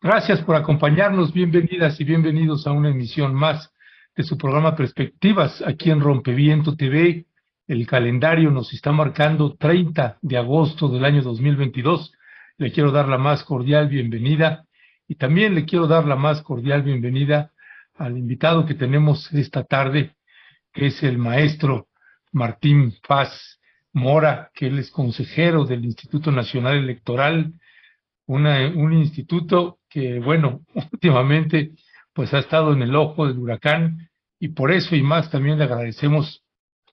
Gracias por acompañarnos. Bienvenidas y bienvenidos a una emisión más de su programa Perspectivas aquí en Rompeviento TV. El calendario nos está marcando 30 de agosto del año 2022. Le quiero dar la más cordial bienvenida y también le quiero dar la más cordial bienvenida al invitado que tenemos esta tarde, que es el maestro Martín Faz Mora, que él es consejero del Instituto Nacional Electoral, un instituto que, bueno, últimamente pues ha estado en el ojo del huracán, y por eso y más también le agradecemos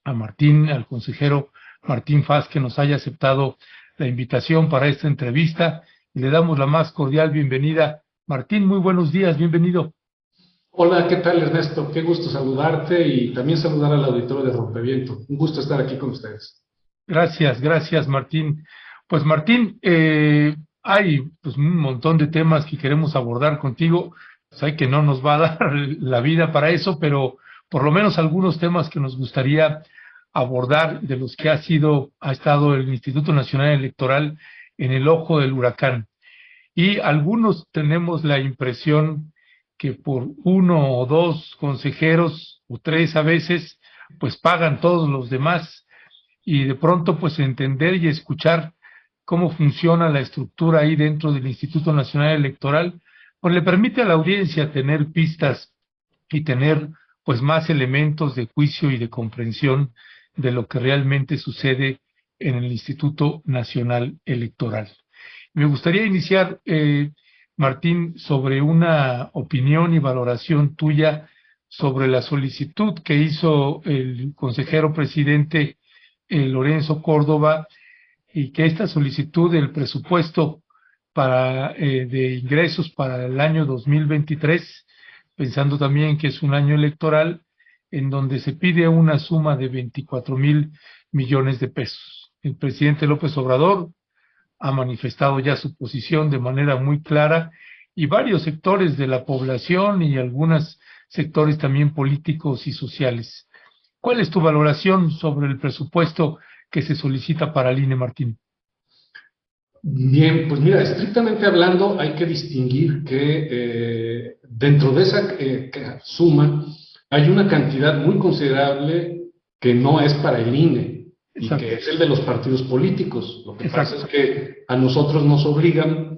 a Martín, al consejero Martín Faz, que nos haya aceptado la invitación para esta entrevista, y le damos la más cordial bienvenida. Martín, muy buenos días, bienvenido. Hola, ¿qué tal, Ernesto? Qué gusto saludarte y también saludar al auditorio de Rompeviento. Un gusto estar aquí con ustedes. Gracias, Martín. Pues Martín, hay pues un montón de temas que queremos abordar contigo. Sé que no nos va a dar la vida para eso, pero por lo menos algunos temas que nos gustaría abordar de los que ha estado el Instituto Nacional Electoral en el ojo del huracán. Y algunos tenemos la impresión que por uno o dos consejeros, o tres a veces, pues pagan todos los demás, y de pronto pues entender y escuchar cómo funciona la estructura ahí dentro del Instituto Nacional Electoral, pues le permite a la audiencia tener pistas y tener pues más elementos de juicio y de comprensión de lo que realmente sucede en el Instituto Nacional Electoral. Me gustaría iniciar, Martín, sobre una opinión y valoración tuya sobre la solicitud que hizo el consejero presidente Lorenzo Córdoba, y que esta solicitud del presupuesto de ingresos para el año 2023, pensando también que es un año electoral, en donde se pide una suma de 24,000 millones de pesos. El presidente López Obrador ha manifestado ya su posición de manera muy clara, y varios sectores de la población y algunos sectores también políticos y sociales. ¿Cuál es tu valoración sobre el presupuesto que se solicita para el INE, Martín? Bien, pues mira, estrictamente hablando, hay que distinguir que dentro de esa suma hay una cantidad muy considerable que no es para el INE. Exacto. Y que es el de los partidos políticos. Lo que Exacto. Pasa es que a nosotros nos obligan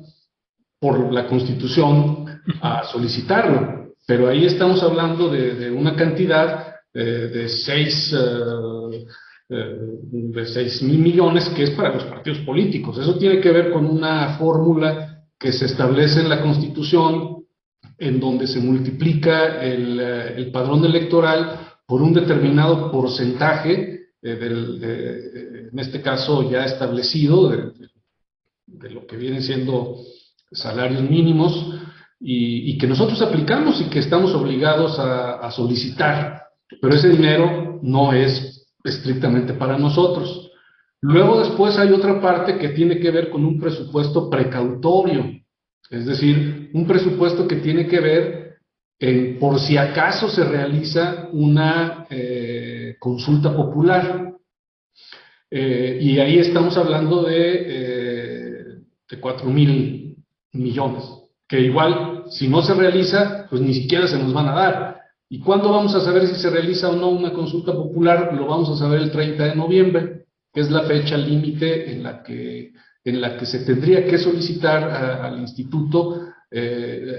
por la Constitución a solicitarlo, pero ahí estamos hablando de una cantidad de 6,000 millones, que es para los partidos políticos. Eso tiene que ver con una fórmula que se establece en la Constitución, en donde se multiplica el padrón electoral por un determinado porcentaje, en este caso ya establecido, de lo que vienen siendo salarios mínimos, y que nosotros aplicamos y que estamos obligados a solicitar, pero ese dinero no es estrictamente para nosotros. Luego después hay otra parte que tiene que ver con un presupuesto precautorio, es decir, un presupuesto que tiene que ver por si acaso se realiza una consulta popular, y ahí estamos hablando de 4,000 millones, que igual si no se realiza, pues ni siquiera se nos van a dar. ¿Y cuándo vamos a saber si se realiza o no una consulta popular? Lo vamos a saber el 30 de noviembre, que es la fecha límite en la que se tendría que solicitar al instituto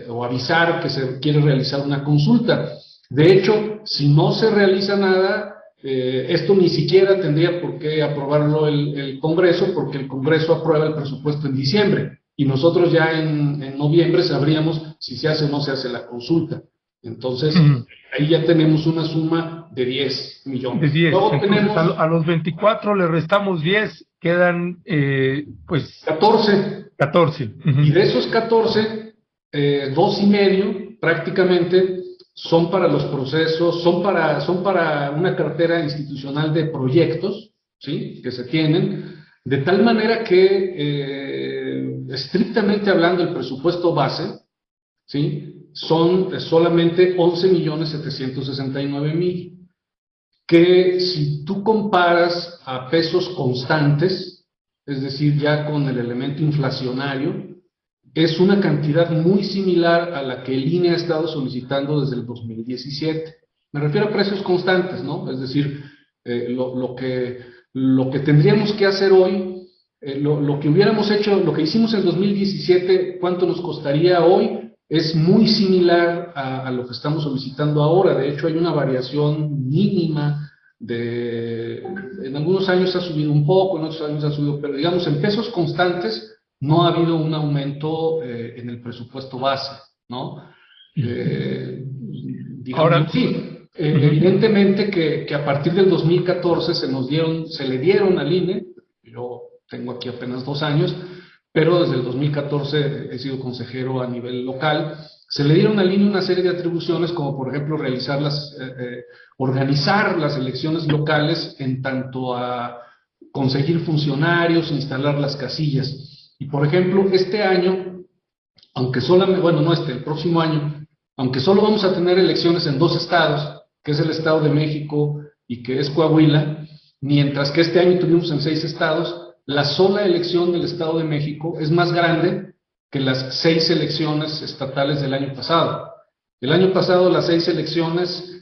o avisar que se quiere realizar una consulta. De hecho, si no se realiza nada, esto ni siquiera tendría por qué aprobarlo el Congreso, porque el Congreso aprueba el presupuesto en diciembre, y nosotros ya en noviembre sabríamos si se hace o no se hace la consulta. Entonces, ahí ya tenemos una suma de 10 millones. De 10. Luego Entonces, tenemos a los 24 le restamos 10, quedan pues 14. 14. Y de esos 14, 2,5 prácticamente son para los procesos, son para una cartera institucional de proyectos, ¿sí?, que se tienen, de tal manera que, estrictamente hablando, el presupuesto base, ¿sí?, son solamente 11,769,000, que si tú comparas a pesos constantes, es decir, ya con el elemento inflacionario, es una cantidad muy similar a la que el INE ha estado solicitando desde el 2017. Me refiero a precios constantes, ¿no? Es decir, lo que tendríamos que hacer hoy, lo que hubiéramos hecho, lo que hicimos en 2017, ¿cuánto nos costaría hoy? Es muy similar a lo que estamos solicitando ahora. De hecho, hay una variación mínima en algunos años ha subido un poco, en otros años ha subido, pero digamos, en pesos constantes no ha habido un aumento en el presupuesto base, ¿no? Digamos, Ahora, sí, evidentemente que a partir del 2014 se le dieron al INE, yo tengo aquí apenas 2 años, pero desde el 2014 he sido consejero a nivel local, se le dieron al INE una serie de atribuciones, como por ejemplo organizar las elecciones locales en tanto a conseguir funcionarios, instalar las casillas. Y por ejemplo, este año, aunque solamente, bueno, no el próximo año, aunque solo vamos a tener elecciones en 2 estados, que es el Estado de México y que es Coahuila, mientras que este año tuvimos en 6 estados, la sola elección del Estado de México es más grande que las 6 elecciones estatales del año pasado. El año pasado las 6 elecciones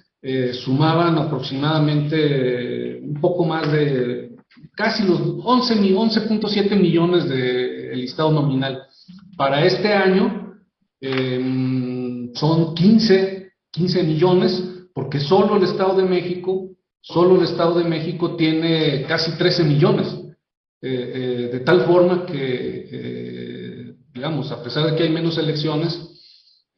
sumaban aproximadamente un poco más de casi los 11.7 millones del listado nominal. Para este año son 15 millones, porque solo el Estado de México tiene casi 13 millones. De tal forma que, digamos, a pesar de que hay menos elecciones,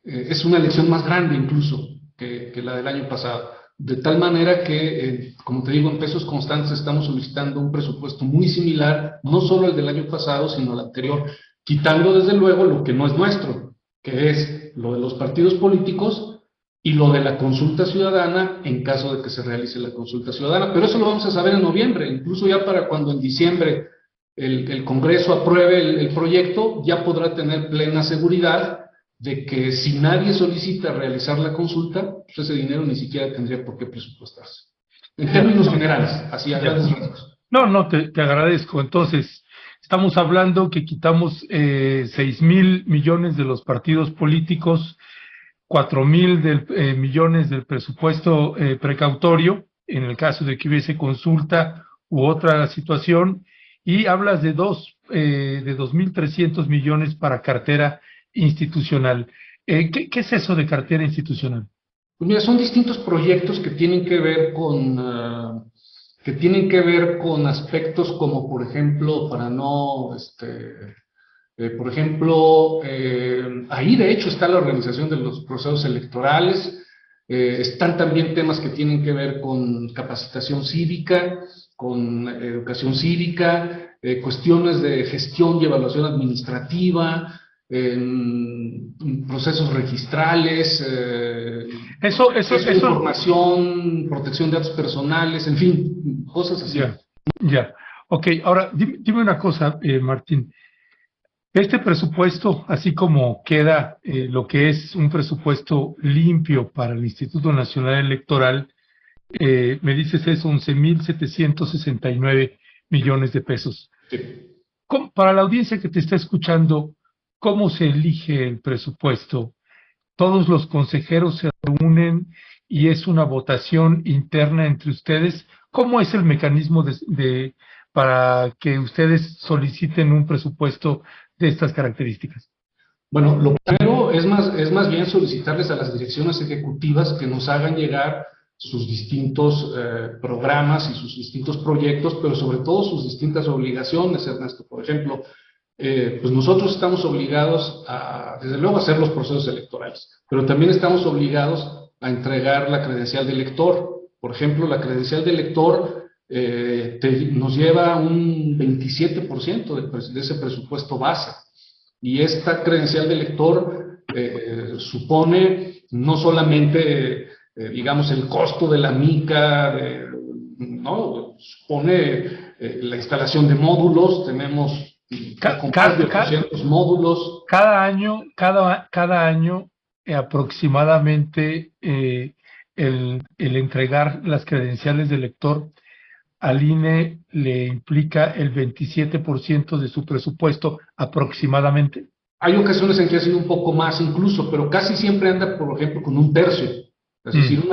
es una elección más grande incluso que la del año pasado. De tal manera que, como te digo, en pesos constantes estamos solicitando un presupuesto muy similar, no solo al del año pasado, sino al anterior, quitando desde luego lo que no es nuestro, que es lo de los partidos políticos y lo de la consulta ciudadana en caso de que se realice la consulta ciudadana. Pero eso lo vamos a saber en noviembre, incluso ya para cuando en diciembre el Congreso apruebe el proyecto, ya podrá tener plena seguridad de que si nadie solicita realizar la consulta, pues ese dinero ni siquiera tendría por qué presupuestarse. En términos generales, así a grandes rasgos. no, te agradezco. Entonces, estamos hablando que quitamos 6,000 millones de los partidos políticos, 4,000 millones del presupuesto precautorio, en el caso de que hubiese consulta u otra situación, y hablas de 2,300 millones para cartera institucional. ¿Qué es eso de cartera institucional? Pues mira, son distintos proyectos que tienen que ver con aspectos como, por ejemplo, por ejemplo, ahí de hecho está la organización de los procesos electorales, están también temas que tienen que ver con capacitación cívica, con educación cívica, cuestiones de gestión y evaluación administrativa, procesos registrales, Eso, información, protección de datos personales, en fin, cosas así. Ya. Ok, ahora dime una cosa, Martín. Este presupuesto, así como queda lo que es un presupuesto limpio para el Instituto Nacional Electoral, me dices es 11,769 millones de pesos. Sí. Para la audiencia que te está escuchando, ¿cómo se elige el presupuesto? ¿Todos los consejeros se reúnen y es una votación interna entre ustedes? ¿Cómo es el mecanismo para que ustedes soliciten un presupuesto de estas características? Bueno, lo primero es más bien solicitarles a las direcciones ejecutivas que nos hagan llegar sus distintos programas y sus distintos proyectos, pero sobre todo sus distintas obligaciones, Ernesto. Por ejemplo, pues nosotros estamos obligados desde luego, a hacer los procesos electorales, pero también estamos obligados a entregar la credencial de elector. Por ejemplo, la credencial de elector nos lleva un 27% de ese presupuesto base. Y esta credencial de elector supone no solamente, digamos, el costo de la mica, ¿no? Supone la instalación de módulos, tenemos más de 800 módulos. Cada año aproximadamente el entregar las credenciales de elector al INE le implica el 27% de su presupuesto aproximadamente. Hay ocasiones en que ha sido un poco más incluso, pero casi siempre anda, por ejemplo, con un tercio. Es decir,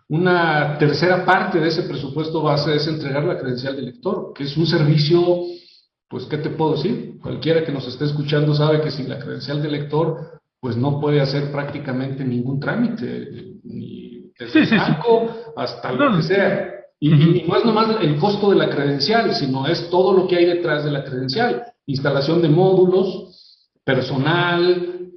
una tercera parte de ese presupuesto base es entregar la credencial de elector, que es un servicio, pues, ¿qué te puedo decir? Cualquiera que nos esté escuchando sabe que sin la credencial de elector, pues no puede hacer prácticamente ningún trámite, ni desde Sí, el sí, sí. banco hasta lo que No, sea. Y no es nomás el costo de la credencial, sino es todo lo que hay detrás de la credencial. Instalación de módulos, personal,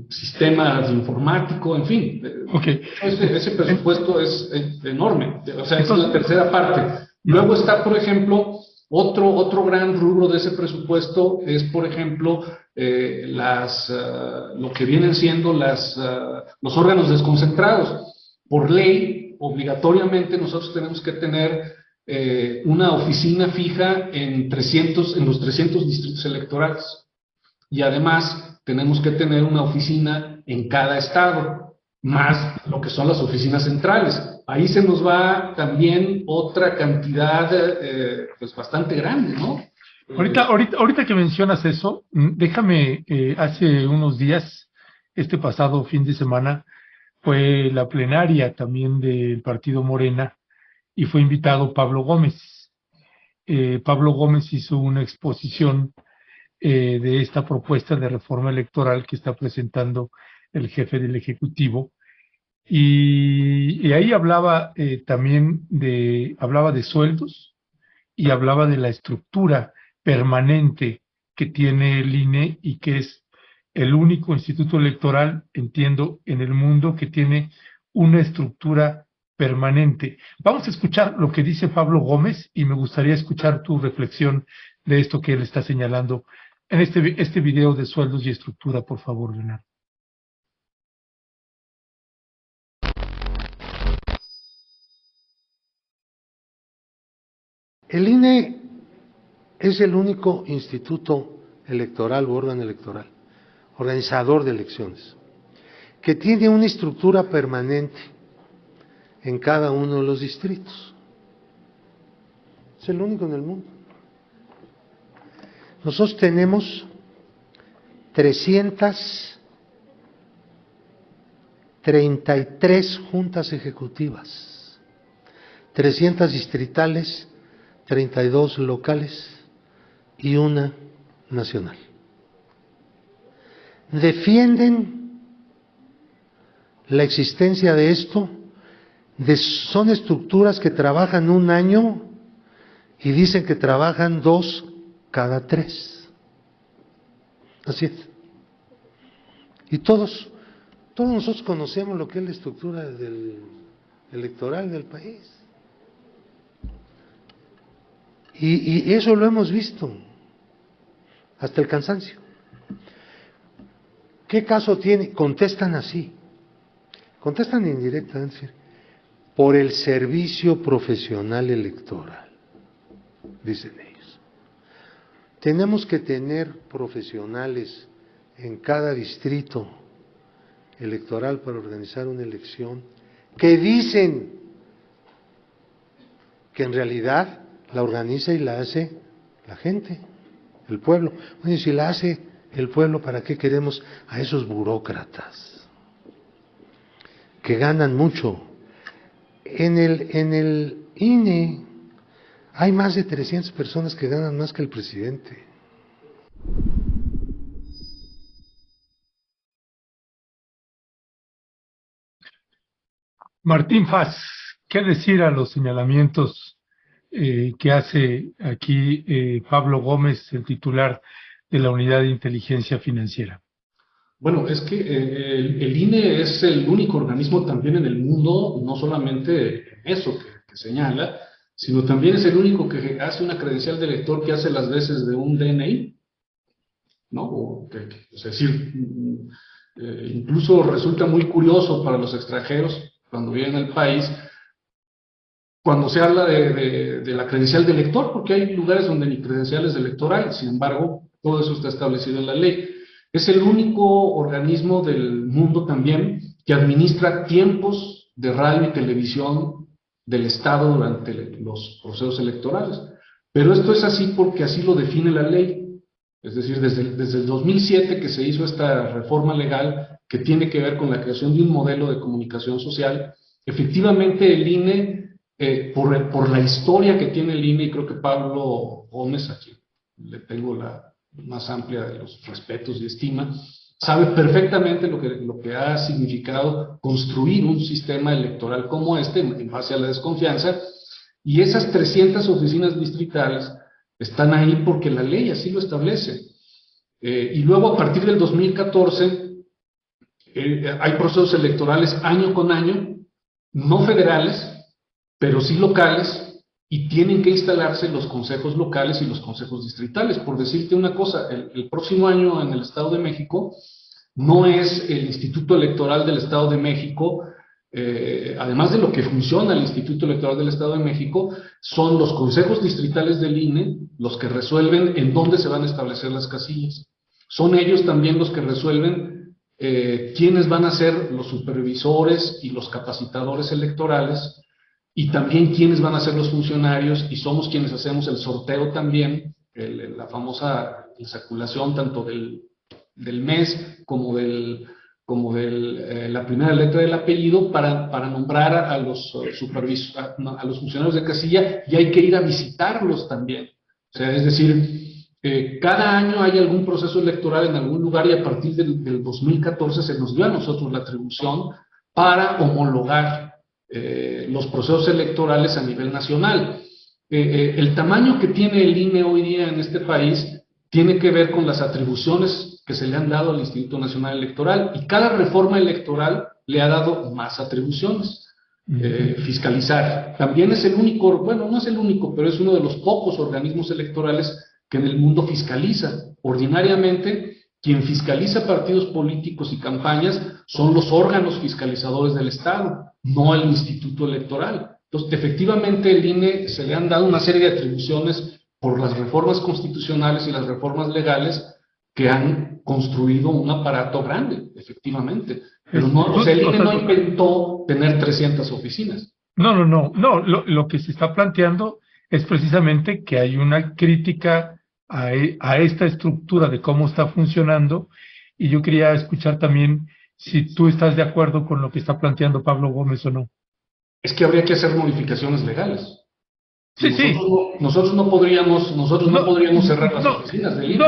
sistema informático, en fin. ok. Ese presupuesto es enorme, o sea, es la Entonces, tercera parte. Luego está, por ejemplo, otro gran rubro de ese presupuesto es, por ejemplo, lo que vienen siendo los órganos desconcentrados. Por ley, obligatoriamente nosotros tenemos que tener una oficina fija en los 300 distritos electorales. Y además tenemos que tener una oficina en cada estado, más lo que son las oficinas centrales. Ahí se nos va también otra cantidad, pues bastante grande, ¿no? ahorita que mencionas eso, déjame, hace unos días, este pasado fin de semana, fue la plenaria también del partido Morena y fue invitado Pablo Gómez. Pablo Gómez hizo una exposición de esta propuesta de reforma electoral que está presentando el jefe del Ejecutivo. Y ahí hablaba hablaba de sueldos y hablaba de la estructura permanente que tiene el INE y que es el único instituto electoral, entiendo, en el mundo que tiene una estructura permanente. Vamos a escuchar lo que dice Pablo Gómez y me gustaría escuchar tu reflexión de esto que él está señalando en este video de sueldos y estructura, por favor, Leonardo. El INE es el único instituto electoral o órgano electoral, organizador de elecciones, que tiene una estructura permanente en cada uno de los distritos. Es el único en el mundo. Nosotros tenemos 333 juntas ejecutivas, 300 distritales, 32 locales y una nacional. Defienden la existencia de esto, son estructuras que trabajan un año y dicen que trabajan 2 cada 3. Así es. Y todos nosotros conocemos lo que es la estructura electoral del país. Y eso lo hemos visto, hasta el cansancio. ¿Qué caso tiene? Contestan así, contestan indirectamente, por el servicio profesional electoral, dicen ellos. Tenemos que tener profesionales en cada distrito electoral para organizar una elección que dicen que en realidad la organiza y la hace la gente, el pueblo. Bueno, y si la hace el pueblo, ¿para qué queremos a esos burócratas que ganan mucho? En el INE hay más de 300 personas que ganan más que el presidente. Martín Faz, ¿qué decir a los señalamientos que hace aquí Pablo Gómez, el titular de la Unidad de Inteligencia Financiera? Bueno, es que el INE es el único organismo también en el mundo, no solamente en eso que señala, sino también es el único que hace una credencial de elector que hace las veces de un DNI, ¿no? Es decir, incluso resulta muy curioso para los extranjeros cuando vienen al país, cuando se habla de la credencial de elector, porque hay lugares donde ni credenciales de elector hay, sin embargo, todo eso está establecido en la ley. Es el único organismo del mundo también que administra tiempos de radio y televisión del Estado durante los procesos electorales. Pero esto es así porque así lo define la ley. Es decir, desde el 2007 que se hizo esta reforma legal que tiene que ver con la creación de un modelo de comunicación social, efectivamente el INE, por la historia que tiene el INE, y creo que Pablo Gómez, a quien le tengo la más amplia de los respetos y estima, sabe perfectamente lo que ha significado construir un sistema electoral como este en base a la desconfianza, y esas 300 oficinas distritales están ahí porque la ley así lo establece. Y luego a partir del 2014 hay procesos electorales año con año, no federales, pero sí locales, y tienen que instalarse los consejos locales y los consejos distritales. Por decirte una cosa, el próximo año en el Estado de México no es el Instituto Electoral del Estado de México, además de lo que funciona el Instituto Electoral del Estado de México, son los consejos distritales del INE los que resuelven en dónde se van a establecer las casillas. Son ellos también los que resuelven quiénes van a ser los supervisores y los capacitadores electorales, y también quiénes van a ser los funcionarios, y somos quienes hacemos el sorteo también, la famosa insaculación tanto del mes como de la primera letra del apellido para nombrar a los funcionarios de casilla, y hay que ir a visitarlos también. O sea, es decir, cada año hay algún proceso electoral en algún lugar, y a partir del 2014 se nos dio a nosotros la atribución para homologar los procesos electorales a nivel nacional. El tamaño que tiene el INE hoy día en este país tiene que ver con las atribuciones que se le han dado al Instituto Nacional Electoral, y cada reforma electoral le ha dado más atribuciones. Fiscalizar. También es el único, bueno, no es el único, pero es uno de los pocos organismos electorales que en el mundo fiscaliza. Ordinariamente, quien fiscaliza partidos políticos y campañas son los órganos fiscalizadores del Estado, no el Instituto Electoral. Entonces, efectivamente, el INE se le han dado una serie de atribuciones por las reformas constitucionales y las reformas legales que han construido un aparato grande, efectivamente. Pero no, o sea, el INE no inventó tener 300 oficinas. No, lo que se está planteando es precisamente que hay una crítica a esta estructura de cómo está funcionando, y yo quería escuchar también si tú estás de acuerdo con lo que está planteando Pablo Gómez o no. Es que habría que hacer modificaciones legales. Sí, nosotros no podríamos cerrar las oficinas del INE.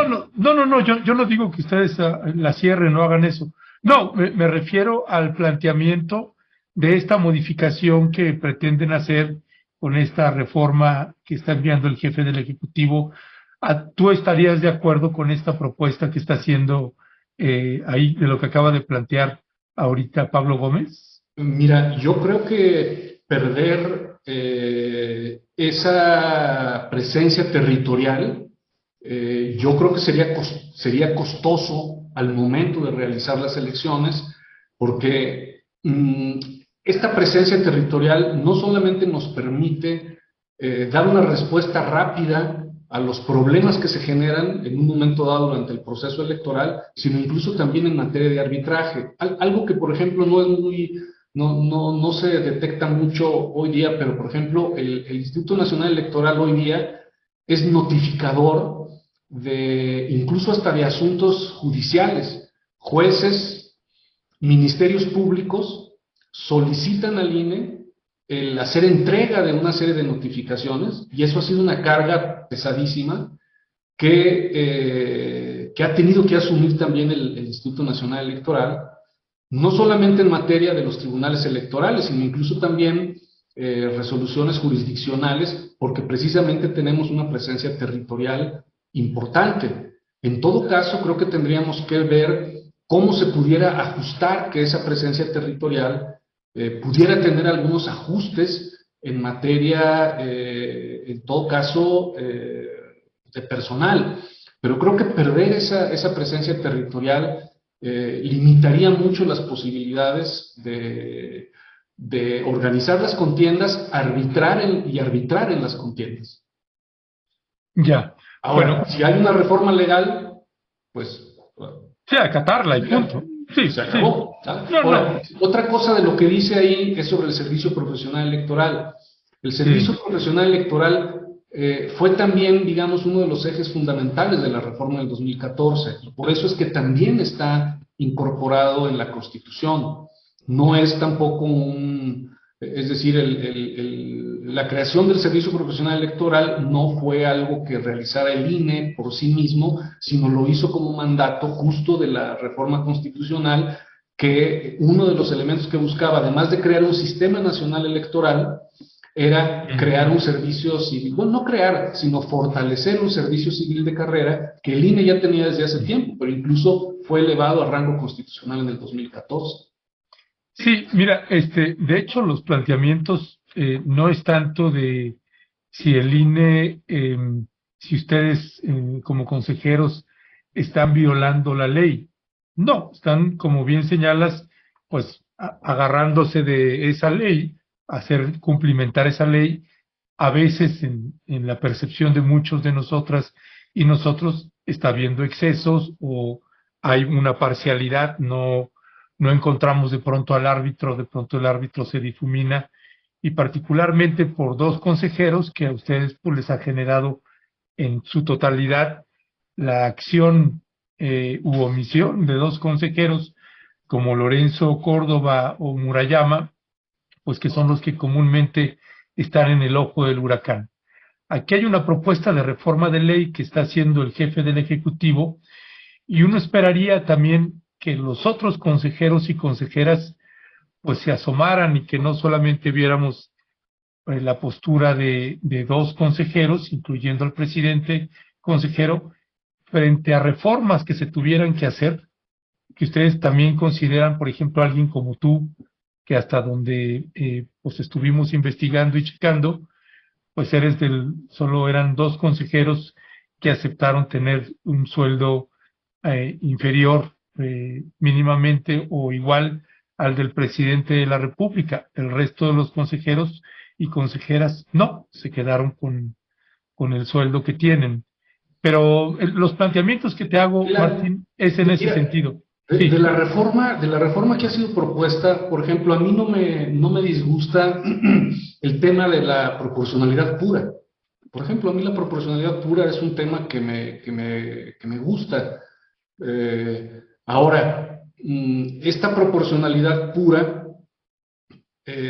Yo no digo que ustedes la cierren o hagan eso. No, me refiero al planteamiento de esta modificación que pretenden hacer con esta reforma que está enviando el jefe del Ejecutivo. ¿Tú estarías de acuerdo con esta propuesta que está haciendo ahí, de lo que acaba de plantear ahorita Pablo Gómez? Mira, yo creo que perder esa presencia territorial, yo creo que sería costoso al momento de realizar las elecciones, porque esta presencia territorial no solamente nos permite dar una respuesta rápida a los problemas que se generan en un momento dado durante el proceso electoral, sino incluso también en materia de arbitraje. Algo que, por ejemplo, no se detecta mucho hoy día, pero, por ejemplo, el Instituto Nacional Electoral hoy día es notificador incluso hasta de asuntos judiciales. Jueces, ministerios públicos solicitan al INE el hacer entrega de una serie de notificaciones, y eso ha sido una carga pesadísima que ha tenido que asumir también el Instituto Nacional Electoral, no solamente en materia de los tribunales electorales, sino incluso también resoluciones jurisdiccionales, porque precisamente tenemos una presencia territorial importante. En todo caso, creo que tendríamos que ver cómo se pudiera ajustar que esa presencia territorial pudiera tener algunos ajustes en materia, en todo caso, de personal. Pero creo que perder esa presencia territorial limitaría mucho las posibilidades de organizar las contiendas, arbitrar en las contiendas. Ya. Ahora, bueno, si hay una reforma legal, pues... sí, acatarla y punto. Sí, se acabó. sí. Ahora, otra cosa de lo que dice ahí es sobre el servicio profesional electoral. El servicio profesional electoral fue también, digamos, uno de los ejes fundamentales de la reforma del 2014, y por eso es que también está incorporado en la Constitución. No es tampoco es decir, la creación del Servicio Profesional Electoral no fue algo que realizara el INE por sí mismo, sino lo hizo como mandato justo de la reforma constitucional, que uno de los elementos que buscaba, además de crear un sistema nacional electoral, era crear un servicio civil, bueno, no crear, sino fortalecer un servicio civil de carrera que el INE ya tenía desde hace tiempo, pero incluso fue elevado a rango constitucional en el 2014. Sí, mira, de hecho los planteamientos no es tanto de si el INE, si ustedes como consejeros están violando la ley. No, están, como bien señalas, pues agarrándose de esa ley, hacer cumplimentar esa ley, a veces en la percepción de muchos de nosotras y nosotros está habiendo excesos o hay una parcialidad, no encontramos de pronto al árbitro, de pronto el árbitro se difumina, y particularmente por dos consejeros que a ustedes pues, les ha generado en su totalidad la acción u omisión de dos consejeros como Lorenzo Córdoba o Murayama, pues que son los que comúnmente están en el ojo del huracán. Aquí hay una propuesta de reforma de ley que está haciendo el jefe del Ejecutivo, y uno esperaría también que los otros consejeros y consejeras pues se asomaran y que no solamente viéramos la postura de dos consejeros, incluyendo al presidente consejero, frente a reformas que se tuvieran que hacer, que ustedes también consideran, por ejemplo, alguien como tú, que hasta donde pues estuvimos investigando y checando, pues solo eran dos consejeros que aceptaron tener un sueldo inferior mínimamente o igual al del presidente de la República. El resto de los consejeros y consejeras no, se quedaron con el sueldo que tienen. Pero los planteamientos que te hago, Martín, es en ese sentido. Sí. De la reforma que ha sido propuesta, por ejemplo, a mí no me disgusta el tema de la proporcionalidad pura. Por ejemplo, a mí la proporcionalidad pura es un tema que me gusta. Ahora, esta proporcionalidad pura,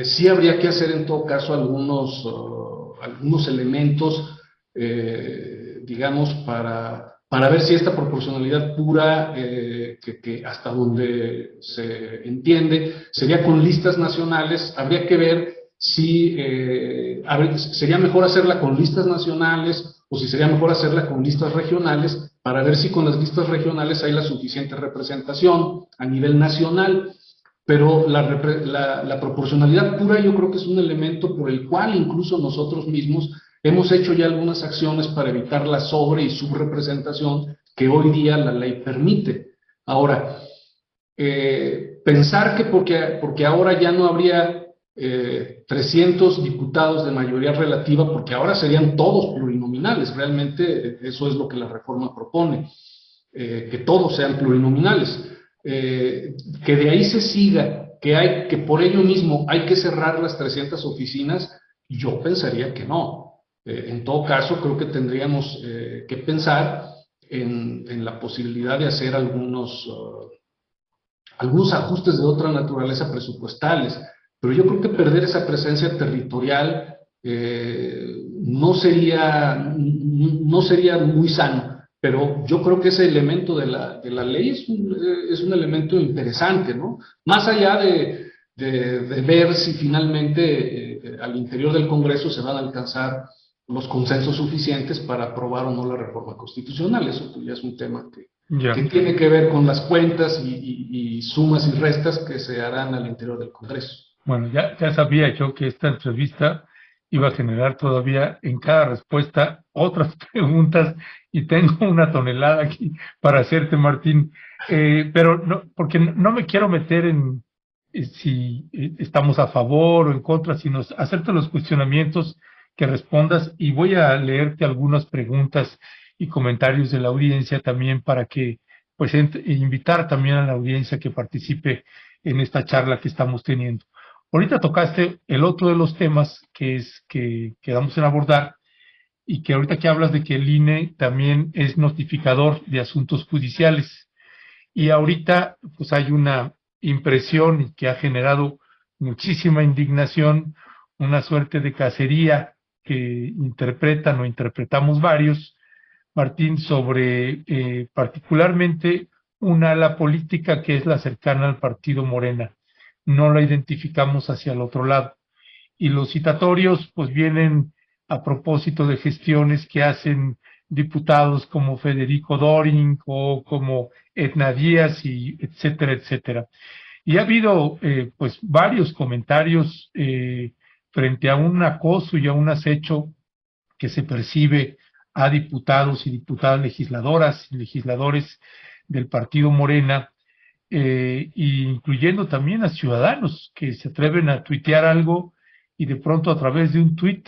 sí habría que hacer en todo caso algunos elementos, digamos, para ver si esta proporcionalidad pura, que hasta donde se entiende, sería con listas nacionales. Habría que ver si sería mejor hacerla con listas nacionales o si sería mejor hacerla con listas regionales, para ver si con las listas regionales hay la suficiente representación a nivel nacional. Pero la proporcionalidad pura yo creo que es un elemento por el cual incluso nosotros mismos hemos hecho ya algunas acciones para evitar la sobre- y subrepresentación que hoy día la ley permite. Ahora, pensar que porque ahora ya no habría 300 diputados de mayoría relativa, porque ahora serían todos plurinominales, realmente eso es lo que la reforma propone, que todos sean plurinominales. Que de ahí se siga, que por ello mismo hay que cerrar las 300 oficinas, yo pensaría que no. En todo caso, creo que tendríamos que pensar en la posibilidad de hacer algunos ajustes de otra naturaleza presupuestales, pero yo creo que perder esa presencia territorial no sería muy sano. Pero yo creo que ese elemento de la ley es un elemento interesante, ¿no? Más allá de ver si finalmente al interior del Congreso se van a alcanzar los consensos suficientes para aprobar o no la reforma constitucional. Eso ya es un tema que tiene que ver con las cuentas y sumas y restas que se harán al interior del Congreso. Bueno, ya sabía yo que esta entrevista iba a generar todavía en cada respuesta otras preguntas, y tengo una tonelada aquí para hacerte, Martín, pero no, porque no me quiero meter en si estamos a favor o en contra, sino hacerte los cuestionamientos que respondas, y voy a leerte algunas preguntas y comentarios de la audiencia también para que, pues, invitar también a la audiencia que participe en esta charla que estamos teniendo. Ahorita tocaste el otro de los temas que quedamos en abordar, y que ahorita que hablas de que el INE también es notificador de asuntos judiciales. Y ahorita pues hay una impresión que ha generado muchísima indignación, una suerte de cacería que interpretan o interpretamos varios, Martín, sobre particularmente una ala política que es la cercana al partido Morena. No la identificamos hacia el otro lado. Y los citatorios pues vienen a propósito de gestiones que hacen diputados como Federico Doring o como Edna Díaz, y etcétera, etcétera. Y ha habido pues varios comentarios frente a un acoso y a un acecho que se percibe a diputados y diputadas legisladoras y legisladores del partido Morena, incluyendo también a ciudadanos que se atreven a tuitear algo y de pronto a través de un tuit,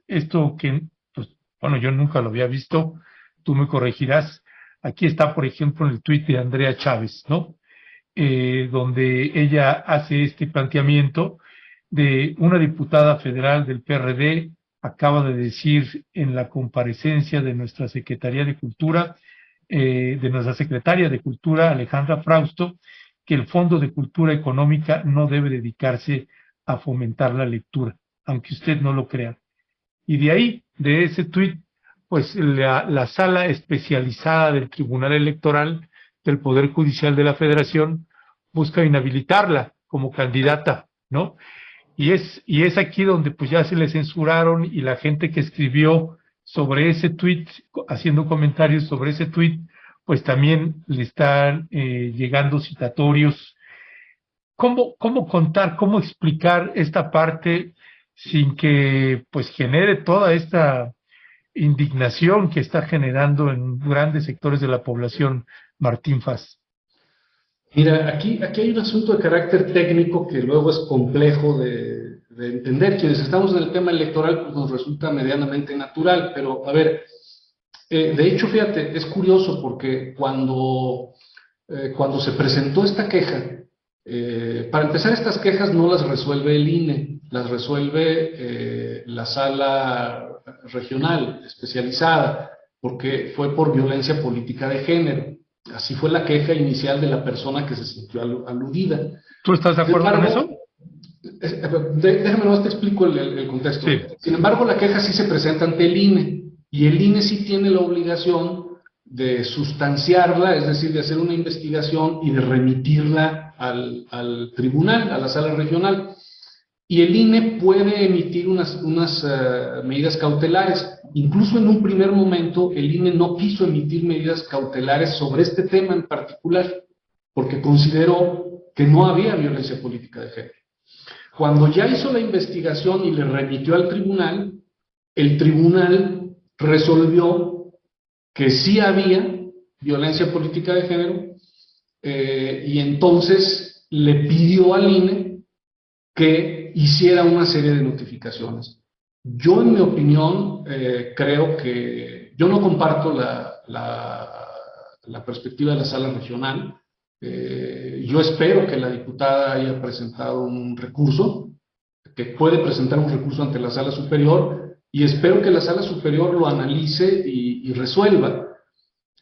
esto que, pues, bueno, yo nunca lo había visto, tú me corregirás. Aquí está, por ejemplo, en el tuit de Andrea Chávez, ¿no? Donde ella hace este planteamiento de una diputada federal del PRD, acaba de decir en la comparecencia de nuestra Secretaría de Cultura, de nuestra Secretaria de Cultura, Alejandra Frausto, que el Fondo de Cultura Económica no debe dedicarse a fomentar la lectura, aunque usted no lo crea. Y de ahí, de ese tuit, pues la sala especializada del Tribunal Electoral del Poder Judicial de la Federación busca inhabilitarla como candidata, ¿no? Y es aquí donde pues ya se le censuraron, y la gente que escribió sobre ese tuit, haciendo comentarios sobre ese tuit, pues también le están llegando citatorios. ¿Cómo contar, cómo explicar esta parte sin que pues genere toda esta indignación que está generando en grandes sectores de la población, Martín Faz? Mira, aquí hay un asunto de carácter técnico que luego es complejo de entender. Quienes estamos en el tema electoral pues nos resulta medianamente natural, pero a ver, de hecho, fíjate, es curioso porque cuando se presentó esta queja, para empezar, estas quejas no las resuelve el INE, las resuelve la sala regional especializada, porque fue por violencia política de género. Así fue la queja inicial de la persona que se sintió aludida. ¿Tú estás de acuerdo con eso? Déjame nomás te explico el contexto. Sí. Sin embargo, la queja sí se presenta ante el INE, y el INE sí tiene la obligación de sustanciarla, es decir, de hacer una investigación y de remitirla al tribunal, a la sala regional. Y el INE puede emitir unas medidas cautelares. Incluso en un primer momento, el INE no quiso emitir medidas cautelares sobre este tema en particular, porque consideró que no había violencia política de género. Cuando ya hizo la investigación y le remitió al tribunal, el tribunal resolvió que sí había violencia política de género, y entonces le pidió al INE que hiciera una serie de notificaciones. Yo, en mi opinión, creo que yo no comparto la perspectiva de la sala regional. Yo espero que la diputada haya presentado un recurso, que puede presentar un recurso ante la sala superior, y espero que la sala superior lo analice y resuelva.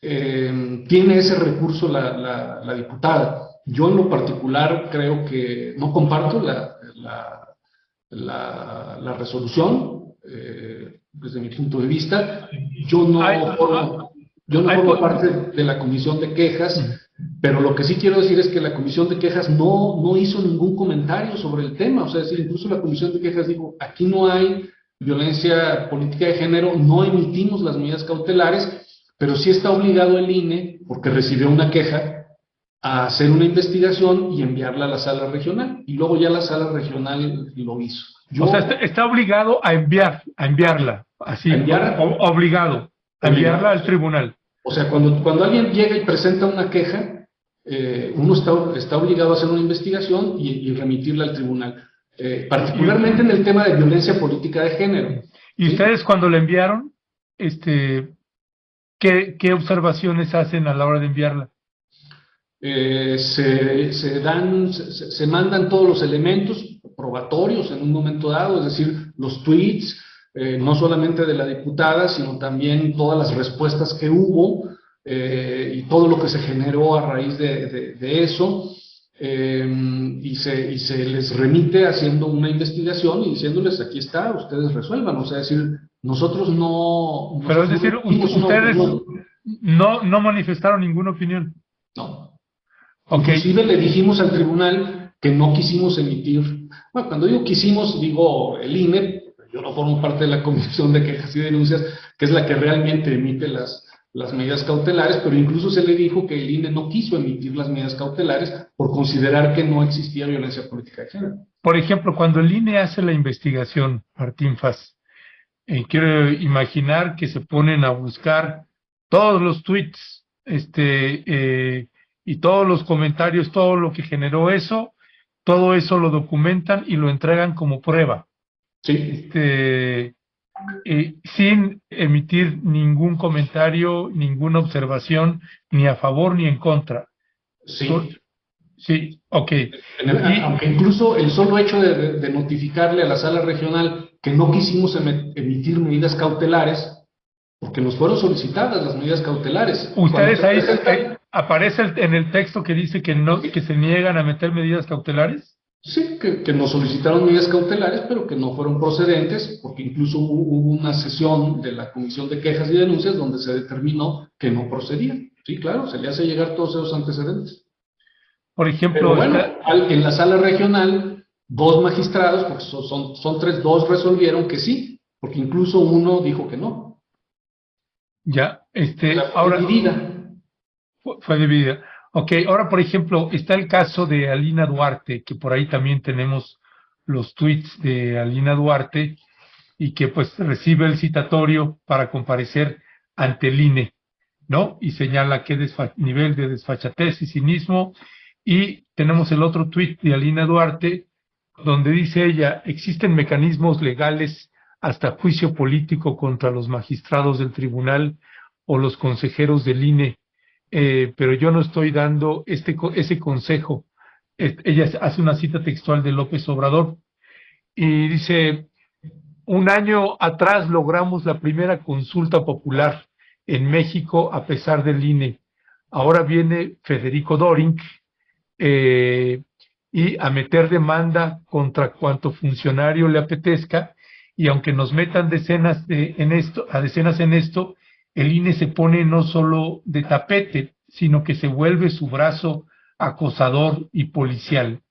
Tiene ese recurso la diputada. Yo en lo particular creo que no comparto la resolución, desde mi punto de vista. Yo no formo parte de la comisión de quejas, pero lo que sí quiero decir es que la comisión de quejas no hizo ningún comentario sobre el tema. O sea, es decir, incluso la comisión de quejas dijo, aquí no hay violencia política de género, no emitimos las medidas cautelares, pero sí está obligado el INE, porque recibió una queja, a hacer una investigación y enviarla a la sala regional, y luego ya la sala regional lo hizo. O sea, está obligado a enviarla, así, obligado a enviarla al tribunal. O sea, cuando alguien llega y presenta una queja, uno está obligado a hacer una investigación y remitirla al tribunal. Particularmente en el tema de violencia política de género. ¿Y ustedes cuando le enviaron, qué observaciones hacen a la hora de enviarla? Se mandan todos los elementos probatorios en un momento dado, es decir, los tweets, no solamente de la diputada, sino también todas las respuestas que hubo y todo lo que se generó a raíz de eso. Y se les remite haciendo una investigación y diciéndoles, aquí está, ustedes resuelvan. O sea, es decir, nosotros no... Pero es decir, ustedes no manifestaron ninguna opinión. No. Okay. Inclusive le dijimos al tribunal que no quisimos emitir. Bueno, cuando digo quisimos, digo el INE, yo no formo parte de la Comisión de Quejas y Denuncias, que es la que realmente emite las medidas cautelares, pero incluso se le dijo que el INE no quiso emitir las medidas cautelares por considerar que no existía violencia política de género. Por ejemplo, cuando el INE hace la investigación, Martín Faz, quiero imaginar que se ponen a buscar todos los tweets, y todos los comentarios, todo lo que generó eso, todo eso lo documentan y lo entregan como prueba. Sí. Sin emitir ningún comentario, ninguna observación, ni a favor ni en contra. Sí. Sí, ok. Aunque incluso el solo hecho de notificarle a la sala regional que no quisimos emitir medidas cautelares, porque nos fueron solicitadas las medidas cautelares. ¿Ustedes ahí aparece en el texto que dice que se niegan a meter medidas cautelares? Sí, que nos solicitaron medidas cautelares, pero que no fueron procedentes, porque incluso hubo una sesión de la Comisión de Quejas y Denuncias donde se determinó que no procedían. Sí, claro, se le hace llegar todos esos antecedentes. Por ejemplo, pero bueno, en la sala regional, 2 magistrados, porque son 3, 2 resolvieron que sí, porque incluso uno dijo que no. Ya, ahora dividida. Fue dividida. Ok, ahora por ejemplo, está el caso de Alina Duarte, que por ahí también tenemos los tweets de Alina Duarte, y que pues recibe el citatorio para comparecer ante el INE, ¿no? Y señala qué nivel de desfachatez y cinismo. Y tenemos el otro tweet de Alina Duarte, donde dice ella, existen mecanismos legales hasta juicio político contra los magistrados del tribunal o los consejeros del INE, pero yo no estoy dando ese consejo. Ella hace una cita textual de López Obrador y dice, 1 año atrás logramos la primera consulta popular en México a pesar del INE. Ahora viene Federico Doring y a meter demanda contra cuanto funcionario le apetezca, y aunque nos metan decenas en esto, el INE se pone no solo de tapete, sino que se vuelve su brazo acosador y policial.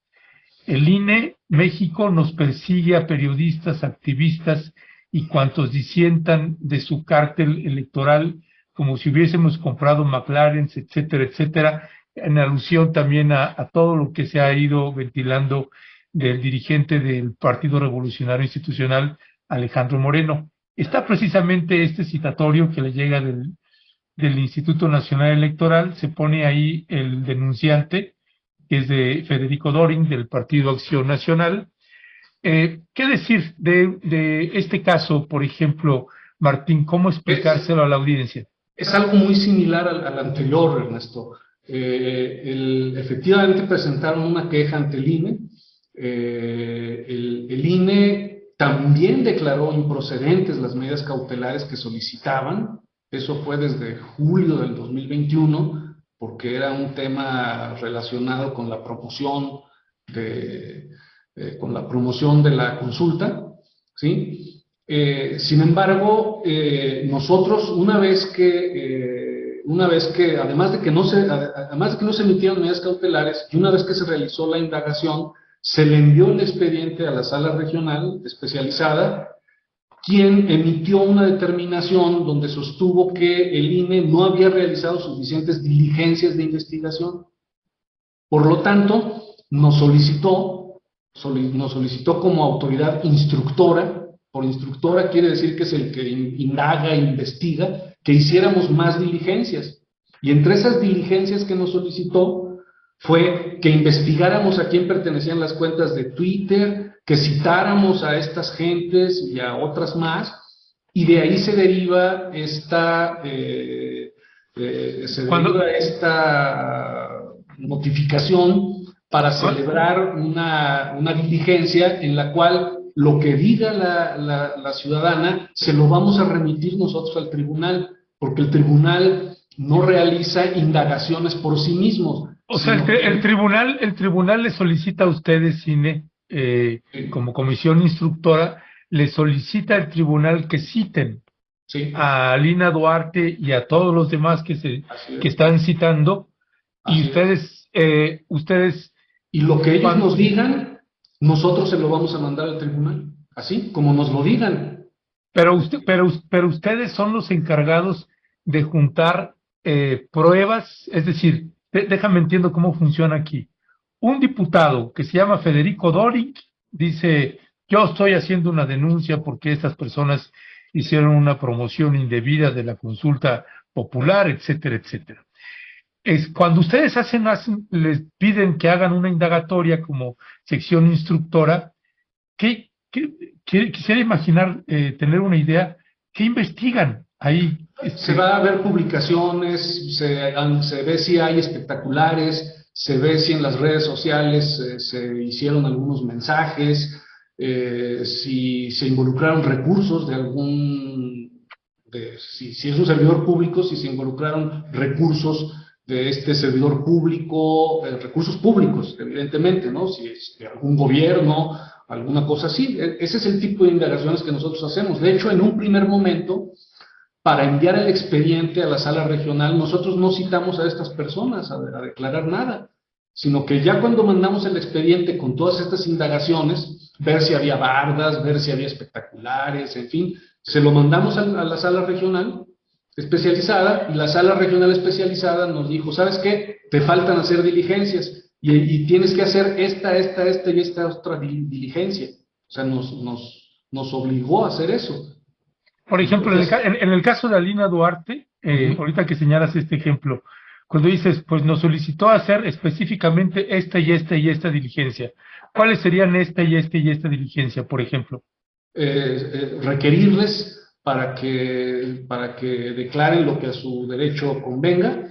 El INE México nos persigue a periodistas, activistas y cuantos disientan de su cártel electoral como si hubiésemos comprado McLarens, etcétera, etcétera, en alusión también a todo lo que se ha ido ventilando del dirigente del Partido Revolucionario Institucional, Alejandro Moreno. Está precisamente este citatorio que le llega del Instituto Nacional Electoral, se pone ahí el denunciante, que es de Federico Doring, del Partido Acción Nacional. ¿Qué decir de este caso, por ejemplo, Martín? ¿Cómo explicárselo a la audiencia? Es algo muy similar al anterior, Ernesto. Efectivamente presentaron una queja ante el INE. El INE también declaró improcedentes las medidas cautelares que solicitaban. Eso fue desde julio del 2021, porque era un tema relacionado con la promoción de la consulta, ¿sí? Sin embargo, nosotros una vez que además de que no se emitieron medidas cautelares y una vez que se realizó la indagación, se le envió el expediente a la sala regional especializada, quien emitió una determinación donde sostuvo que el INE no había realizado suficientes diligencias de investigación. Por lo tanto, nos solicitó como autoridad instructora. Por instructora quiere decir que es el que indaga e investiga, que hiciéramos más diligencias. Y entre esas diligencias que nos solicitó fue que investigáramos a quién pertenecían las cuentas de Twitter, que citáramos a estas gentes y a otras más, y de ahí se deriva esta notificación para celebrar una diligencia en la cual lo que diga la ciudadana se lo vamos a remitir nosotros al tribunal, porque el tribunal no realiza indagaciones por sí mismo. O sea, el tribunal le solicita a ustedes, CINE, Sí. como comisión instructora, le solicita al tribunal que citen Sí, a Alina Duarte y a todos los demás así es. que están citando, y Así es. ustedes, Y lo que ellos cuando- nos digan, nosotros se lo vamos a mandar al tribunal, así como nos lo digan. pero ustedes son los encargados de juntar pruebas, es decir, déjame entiendo cómo funciona aquí. Un diputado que se llama Federico Doric dice, yo estoy haciendo una denuncia porque estas personas hicieron una promoción indebida de la consulta popular, etcétera, etcétera. Es cuando ustedes les piden que hagan una indagatoria como sección instructora, quisiera imaginar, tener una idea, ¿qué investigan ahí? Se va a ver publicaciones, se ve si hay espectaculares, se ve si en las redes sociales se hicieron algunos mensajes, si se involucraron recursos de si es un servidor público, si se involucraron recursos de este servidor público, recursos públicos, evidentemente, ¿no? Si es de algún gobierno, alguna cosa así. Ese es el tipo de indagaciones que nosotros hacemos. De hecho, en un primer momento, para enviar el expediente a la sala regional, nosotros no citamos a estas personas a declarar nada, sino que ya cuando mandamos el expediente con todas estas indagaciones, ver si había bardas, ver si había espectaculares, en fin, se lo mandamos a la sala regional especializada, y la sala regional especializada nos dijo, ¿sabes qué? Te faltan hacer diligencias, y tienes que hacer esta y esta otra diligencia. O sea, nos obligó a hacer eso. Por ejemplo, Entonces, en el caso de Alina Duarte, ahorita que señalas este ejemplo, cuando dices, pues nos solicitó hacer específicamente esta y esta y esta diligencia, ¿cuáles serían esta y esta y esta diligencia, por ejemplo? requerirles para que declaren lo que a su derecho convenga,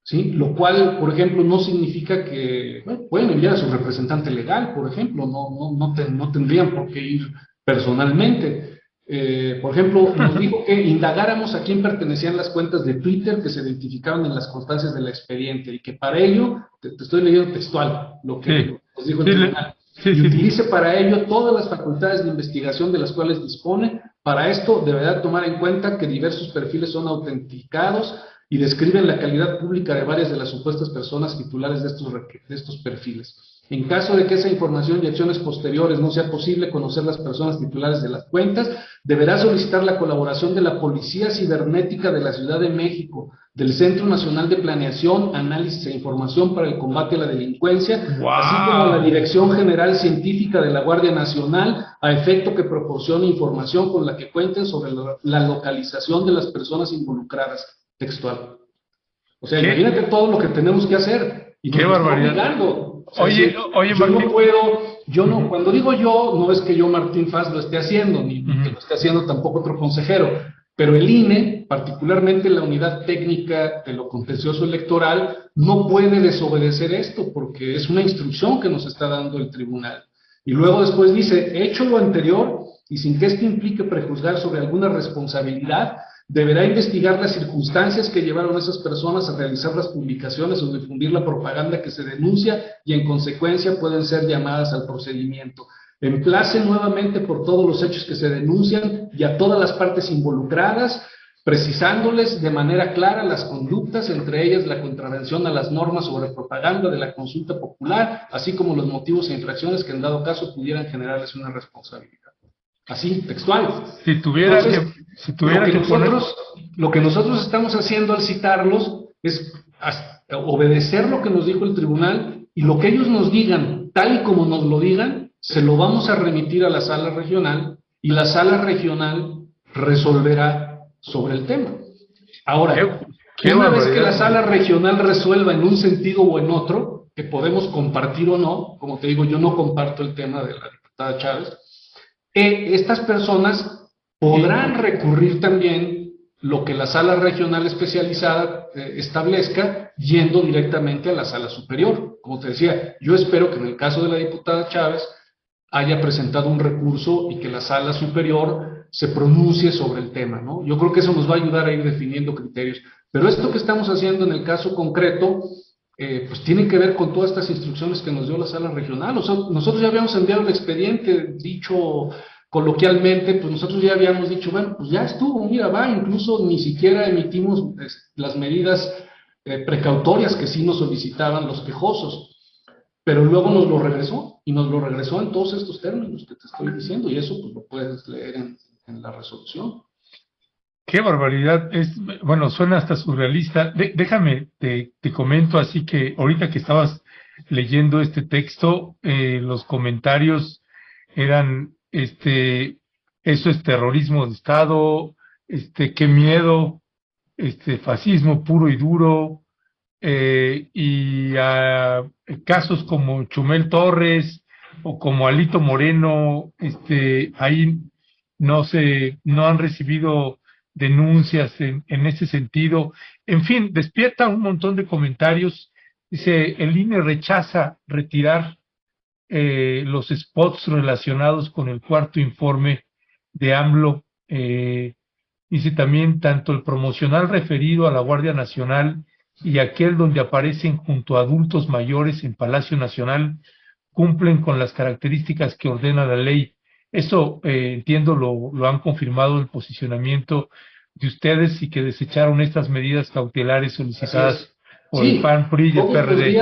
¿sí? Lo cual, por ejemplo, no significa que pueden enviar a su representante legal, por ejemplo, no tendrían por qué ir personalmente. Por ejemplo, nos dijo que indagáramos a quién pertenecían las cuentas de Twitter que se identificaban en las constancias del expediente, y que para ello, te estoy leyendo textual lo que nos dijo el tribunal, y utilice para ello todas las facultades de investigación de las cuales dispone. Para esto deberá tomar en cuenta que diversos perfiles son autenticados y describen la calidad pública de varias de las supuestas personas titulares de estos perfiles. En caso de que esa información y acciones posteriores no sea posible conocer las personas titulares de las cuentas, deberá solicitar la colaboración de la Policía Cibernética de la Ciudad de México, del Centro Nacional de Planeación, Análisis e Información para el Combate a la Delincuencia, ¡Wow! así como la Dirección General Científica de la Guardia Nacional, a efecto que proporcione información con la que cuenten sobre la localización de las personas involucradas. Textual. O sea, imagínate todo lo que tenemos que hacer. Y ¡Qué barbaridad! O sea, Oye, yo Martín. no puedo, cuando digo yo, no es que yo, Martín Faz, lo esté haciendo, ni que lo esté haciendo tampoco otro consejero, pero el INE, particularmente la Unidad Técnica de lo Contencioso Electoral, no puede desobedecer esto, porque es una instrucción que nos está dando el tribunal. Y luego después dice, hecho lo anterior, y sin que esto implique prejuzgar sobre alguna responsabilidad, deberá investigar las circunstancias que llevaron a esas personas a realizar las publicaciones o difundir la propaganda que se denuncia, y en consecuencia pueden ser llamadas al procedimiento. Emplace nuevamente por todos los hechos que se denuncian y a todas las partes involucradas, precisándoles de manera clara las conductas, entre ellas la contravención a las normas sobre propaganda de la consulta popular, así como los motivos e infracciones que en dado caso pudieran generarles una responsabilidad. Así, textual. Lo que nosotros estamos haciendo al citarlos es obedecer lo que nos dijo el tribunal, y lo que ellos nos digan, tal y como nos lo digan, se lo vamos a remitir a la sala regional, y la sala regional resolverá sobre el tema. Ahora, una vez que la sala regional resuelva en un sentido o en otro, que podemos compartir o no, como te digo, yo no comparto el tema de la diputada Chávez, estas personas podrán recurrir también lo que la sala regional especializada establezca, yendo directamente a la sala superior. Como te decía, yo espero que en el caso de la diputada Chávez, haya presentado un recurso y que la sala superior se pronuncie sobre el tema, ¿no? Yo creo que eso nos va a ayudar a ir definiendo criterios. Pero esto que estamos haciendo en el caso concreto, pues tiene que ver con todas estas instrucciones que nos dio la sala regional. O sea, nosotros ya habíamos enviado el expediente, dicho coloquialmente, pues nosotros ya habíamos dicho, bueno, pues ya estuvo, mira, va, incluso ni siquiera emitimos las medidas precautorias que sí nos solicitaban los quejosos. Pero luego nos lo regresó, y nos lo regresó en todos estos términos que te estoy diciendo, y eso pues lo puedes leer en la resolución. Qué barbaridad. Bueno, suena hasta surrealista. Déjame, te comento así que ahorita que estabas leyendo este texto, los comentarios eran, eso es terrorismo de Estado, qué miedo, fascismo puro y duro, y a casos como Chumel Torres o como Alito Moreno, ahí no han recibido denuncias en ese sentido. En fin, despierta un montón de comentarios. Dice, el INE rechaza retirar los spots relacionados con el cuarto informe de AMLO. Dice también, tanto el promocional referido a la Guardia Nacional y aquel donde aparecen junto a adultos mayores en Palacio Nacional cumplen con las características que ordena la ley. Eso, entiendo, lo han confirmado el posicionamiento de ustedes y que desecharon estas medidas cautelares solicitadas por el PAN, PRI y el PRD.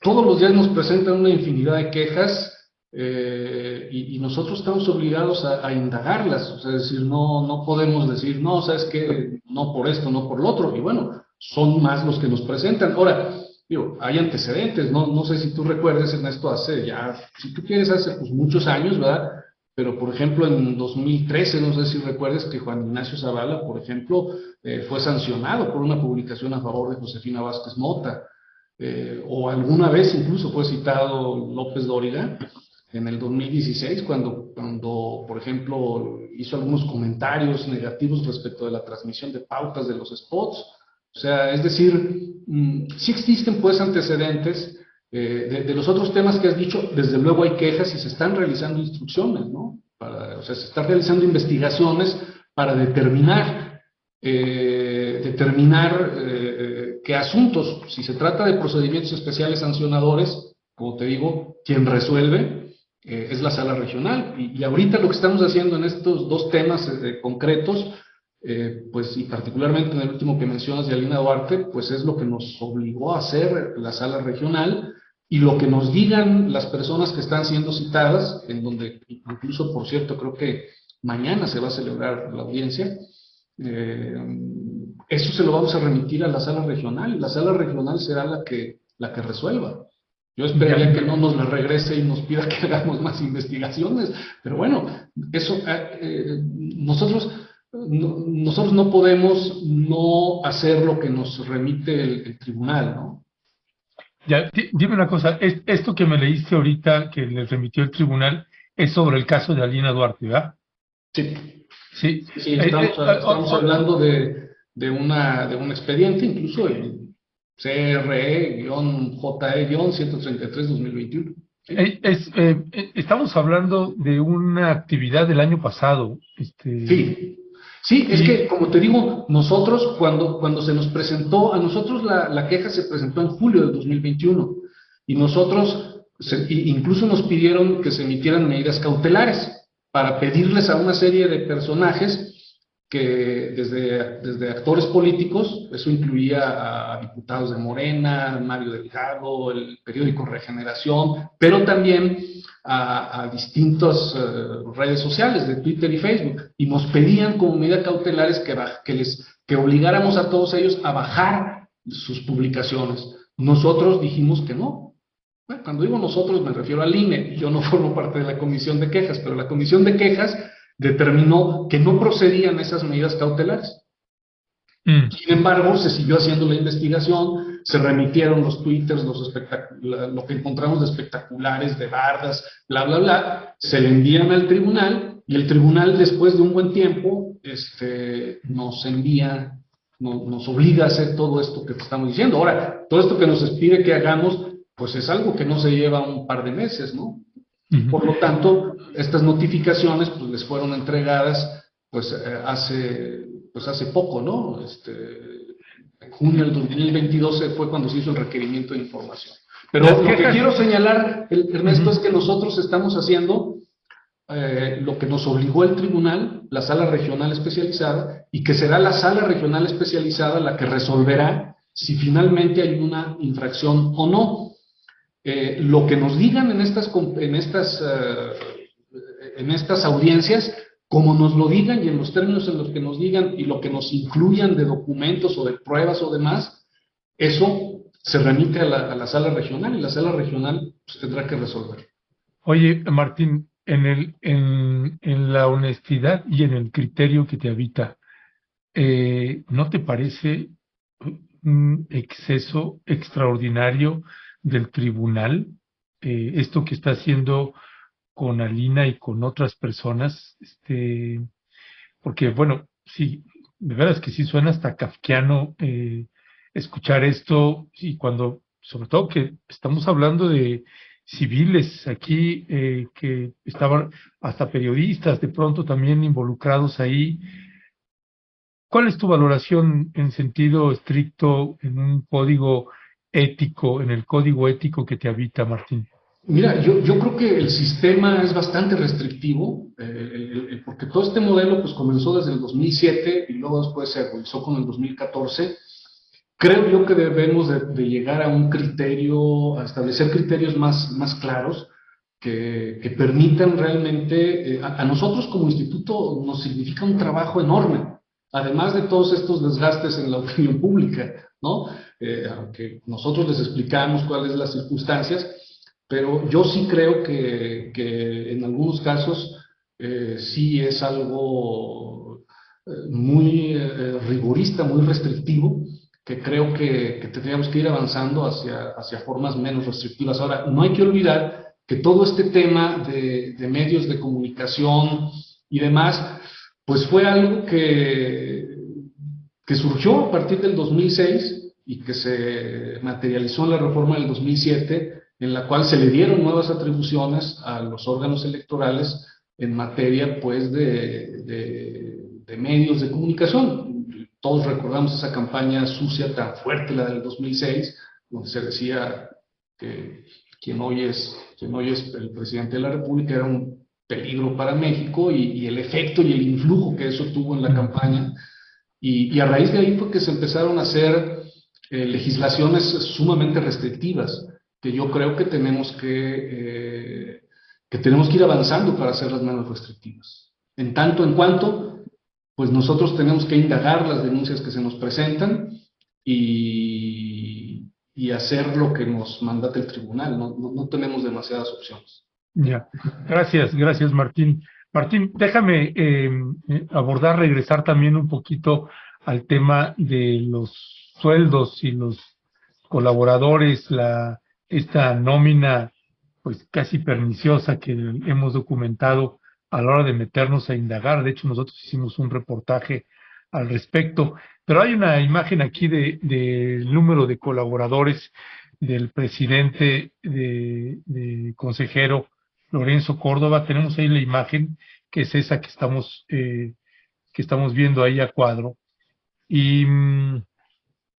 Todos los días nos presentan una infinidad de quejas y nosotros estamos obligados a indagarlas. O sea, es decir, no podemos decir, no, sabes que no por esto, no por lo otro. Y bueno, son más los que nos presentan. Ahora, digo, hay antecedentes, no sé si tú recuerdes, Ernesto, hace ya, si tú quieres, hace pues muchos años, ¿verdad? Pero, por ejemplo, en 2013, no sé si recuerdes que Juan Ignacio Zavala, por ejemplo, fue sancionado por una publicación a favor de Josefina Vázquez Mota, o alguna vez incluso fue citado López Dóriga en el 2016, cuando, por ejemplo, hizo algunos comentarios negativos respecto de la transmisión de pautas de los spots. O sea, es decir, sí existen pues antecedentes. De los otros temas que has dicho, desde luego hay quejas y se están realizando instrucciones, ¿no? O sea, se están realizando investigaciones para determinar qué asuntos. Si se trata de procedimientos especiales sancionadores, como te digo, quien resuelve es la sala regional. Y ahorita lo que estamos haciendo en estos dos temas concretos, pues, y particularmente en el último que mencionas de Alina Duarte, pues es lo que nos obligó a hacer la sala regional y lo que nos digan las personas que están siendo citadas, en donde incluso, por cierto, creo que mañana se va a celebrar la audiencia, eso se lo vamos a remitir a la sala regional, y la sala regional será la que resuelva. Yo esperaría que no nos la regrese y nos pida que hagamos más investigaciones, pero bueno, eso nosotros no podemos no hacer lo que nos remite el tribunal, ¿no? Ya, dime una cosa, esto que me leíste ahorita, que les remitió el tribunal, es sobre el caso de Alina Duarte, ¿verdad? Sí. Sí, Estamos hablando de un expediente, incluso el CRE-JE-133-2021. ¿Sí? Estamos hablando de una actividad del año pasado. Sí, es que, como te digo, nosotros, cuando se nos presentó, a nosotros la queja se presentó en julio del 2021, y nosotros, incluso nos pidieron que se emitieran medidas cautelares para pedirles a una serie de personajes que desde actores políticos, eso incluía a diputados de Morena, Mario Delgado, el periódico Regeneración, pero también a distintas redes sociales de Twitter y Facebook, y nos pedían como medida cautelares que obligáramos a todos ellos a bajar sus publicaciones. Nosotros dijimos que no. Bueno, cuando digo nosotros me refiero al INE, yo no formo parte de la comisión de quejas, pero la comisión de quejas determinó que no procedían esas medidas cautelares. Sin embargo, se siguió haciendo la investigación, se remitieron los twitters, lo que encontramos de espectaculares, de bardas, bla, bla, bla, se le envían al tribunal, y el tribunal, después de un buen tiempo, nos obliga a hacer todo esto que te estamos diciendo. Ahora, todo esto que nos pide que hagamos, pues es algo que no se lleva un par de meses, ¿no? Por lo tanto, estas notificaciones pues, les fueron entregadas pues, hace poco, ¿no? En junio del 2022 fue cuando se hizo el requerimiento de información. Pero lo que quiero señalar, Ernesto, es que nosotros estamos haciendo lo que nos obligó el tribunal, la sala regional especializada, y que será la sala regional especializada la que resolverá si finalmente hay una infracción o no. Lo que nos digan en estas audiencias, como nos lo digan y en los términos en los que nos digan y lo que nos incluyan de documentos o de pruebas o demás, eso se remite a la sala regional y la sala regional pues, tendrá que resolver. Oye, Martín, en la honestidad y en el criterio que te habita, ¿no te parece un exceso extraordinario del tribunal? Esto que está haciendo con Alina y con otras personas, porque bueno, sí, de veras que sí suena hasta kafkiano escuchar esto, y cuando, sobre todo que estamos hablando de civiles aquí que estaban, hasta periodistas de pronto también involucrados ahí. ¿Cuál es tu valoración en sentido estricto en un código ético, en el código ético que te habita, Martín? Mira, yo creo que el sistema es bastante restrictivo, porque todo este modelo pues comenzó desde el 2007 y luego después se agudizó con el 2014. Creo yo que debemos de llegar a un criterio, a establecer criterios más claros que permitan realmente, a nosotros como instituto nos significa un trabajo enorme, además de todos estos desgastes en la opinión pública, ¿no? Aunque nosotros les explicamos cuáles son las circunstancias, pero yo sí creo que en algunos casos sí es algo muy rigorista, muy restrictivo, que creo que tendríamos que ir avanzando hacia formas menos restrictivas. Ahora, no hay que olvidar que todo este tema de medios de comunicación y demás, pues fue algo que surgió a partir del 2006 y que se materializó en la reforma del 2007, en la cual se le dieron nuevas atribuciones a los órganos electorales en materia pues de medios de comunicación. Todos recordamos esa campaña sucia tan fuerte, la del 2006, donde se decía que quien hoy es el presidente de la República era un peligro para México, y el efecto y el influjo que eso tuvo en la campaña. Y a raíz de ahí fue que se empezaron a hacer legislaciones sumamente restrictivas, que yo creo que tenemos que ir avanzando para hacerlas menos restrictivas. En tanto en cuanto, pues nosotros tenemos que indagar las denuncias que se nos presentan y hacer lo que nos mandata el tribunal. No tenemos demasiadas opciones. Ya, gracias Martín. Martín, déjame regresar también un poquito al tema de los sueldos y los colaboradores, esta nómina pues casi perniciosa que hemos documentado a la hora de meternos a indagar. De hecho, nosotros hicimos un reportaje al respecto, pero hay una imagen aquí del número de colaboradores del presidente de consejero Lorenzo Córdoba. Tenemos ahí la imagen, que es esa que estamos viendo ahí a cuadro. Y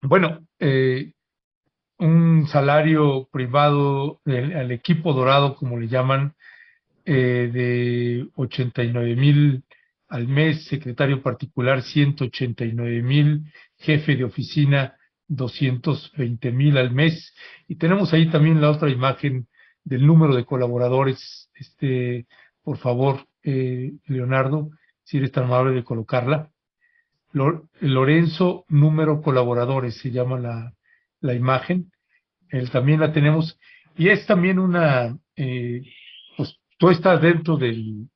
bueno, un salario privado al equipo dorado, como le llaman, de 89,000 al mes, secretario particular 189,000, jefe de oficina 220,000 al mes. Y tenemos ahí también la otra imagen del número de colaboradores. Por favor, Leonardo, si eres tan amable de colocarla. Lorenzo, número colaboradores, se llama la imagen. También la tenemos, y es también pues tú estás dentro del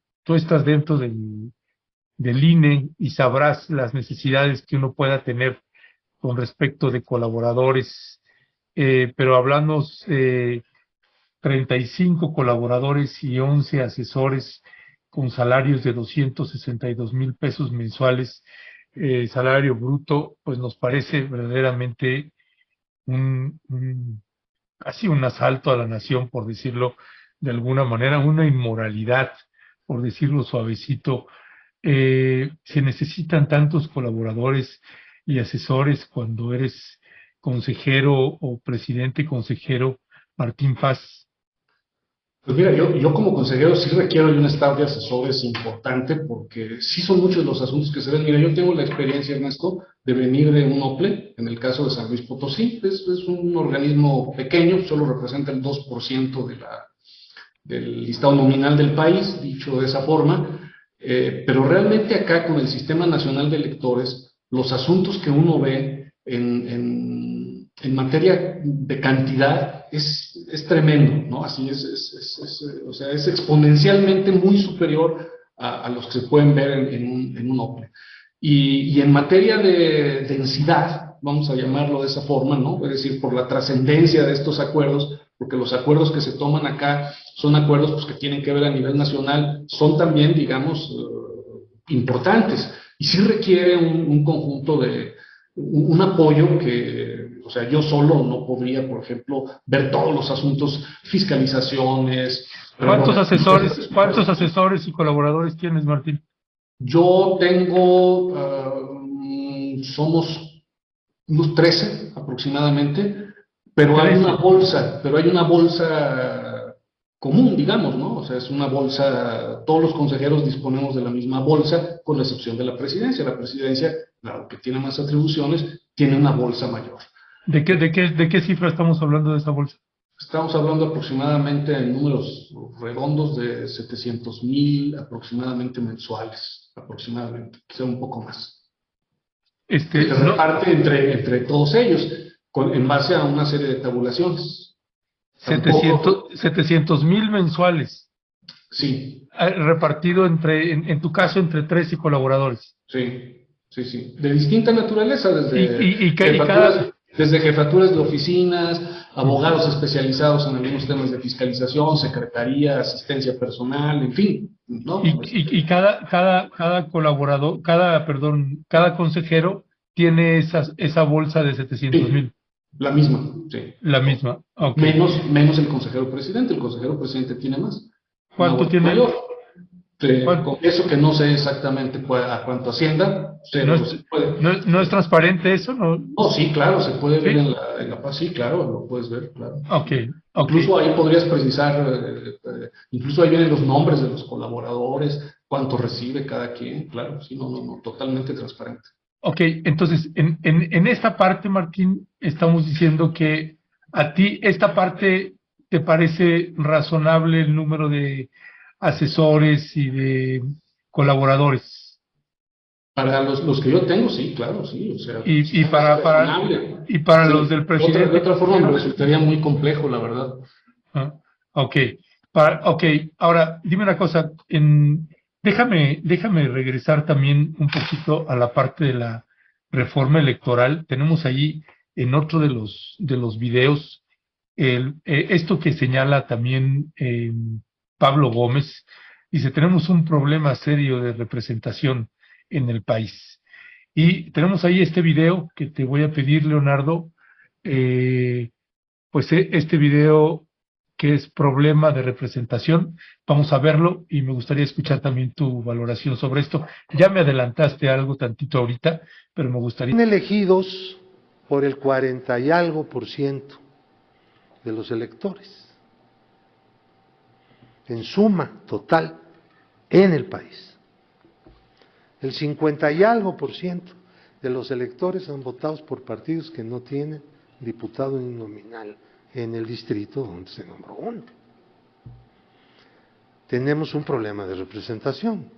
INE y sabrás las necesidades que uno pueda tener con respecto de colaboradores, pero hablamos 35 colaboradores y 11 asesores con salarios de 262,000 pesos mensuales, salario bruto. Pues nos parece verdaderamente casi un asalto a la nación, por decirlo de alguna manera, una inmoralidad, por decirlo suavecito. Se necesitan tantos colaboradores y asesores cuando eres consejero o presidente consejero, Martín Paz. Pues mira, yo como consejero sí requiero de un staff de asesores importante porque sí son muchos los asuntos que se ven. Mira, yo tengo la experiencia, Ernesto, de venir de un OPLE, en el caso de San Luis Potosí. Es un organismo pequeño, solo representa el 2% del listado nominal del país, dicho de esa forma. Pero realmente acá con el Sistema Nacional de Electores, los asuntos que uno ve en materia de cantidad es tremendo, ¿no? Así o sea, es exponencialmente muy superior a los que se pueden ver en un OPLE. Y en materia de densidad, vamos a llamarlo de esa forma, ¿no? Es decir, por la trascendencia de estos acuerdos, porque los acuerdos que se toman acá son acuerdos pues, que tienen que ver a nivel nacional, son también, digamos, importantes. Y sí requiere un conjunto un apoyo que, o sea, yo solo no podría, por ejemplo, ver todos los asuntos, fiscalizaciones. ¿Cuántos asesores y colaboradores tienes, Martín? Yo tengo, somos unos 13 aproximadamente, pero 13. Hay una bolsa común, digamos, ¿no? O sea, es una bolsa, todos los consejeros disponemos de la misma bolsa, con la excepción de la presidencia. La presidencia, claro, que tiene más atribuciones, tiene una bolsa mayor. ¿De qué cifra estamos hablando de esa bolsa? Estamos hablando aproximadamente en números redondos de 700,000 aproximadamente mensuales, aproximadamente, quizá un poco más. Que se reparte entre todos ellos, en base a una serie de tabulaciones. 700,000 mensuales. Sí. Repartido en tu caso, entre 13 colaboradores. Sí, sí, sí. De distinta naturaleza, desde jefaturas de oficinas, abogados especializados en algunos temas de fiscalización, secretaría, asistencia personal, en fin, ¿no? Y cada colaborador, cada consejero tiene esa bolsa de 700,000. La misma, sí. La misma, okay. Menos el consejero presidente. El consejero presidente tiene más. ¿Cuánto tiene? Mayor. Con eso que no sé exactamente a cuánto ascienda. ¿No es transparente eso? No, sí, claro, se puede ver en la paz, sí, claro, lo puedes ver, claro. Okay. Incluso ahí podrías precisar, incluso ahí vienen los nombres de los colaboradores, cuánto recibe cada quien, claro, sí, no, totalmente transparente. Ok, entonces, en esta parte, Martín, estamos diciendo que a ti esta parte te parece razonable el número de asesores y de colaboradores. Para los que yo tengo, sí, claro, sí. O sea, y para los del presidente. De otra forma me resultaría muy complejo, la verdad. Ok, ahora dime una cosa, déjame regresar también un poquito a la parte de la reforma electoral. Tenemos allí en otro de los videos esto que señala también Pablo Gómez. Dice, tenemos un problema serio de representación en el país. Y tenemos ahí este video que te voy a pedir, Leonardo, pues este video que es problema de representación. Vamos a verlo y me gustaría escuchar también tu valoración sobre esto. Ya me adelantaste algo tantito ahorita, pero me gustaría... Son elegidos por el 40 y algo % de los electores, en suma total, en el país. El 50 y algo % de los electores son votados por partidos que no tienen diputado uninominal en el distrito donde se nombró uno. Tenemos un problema de representación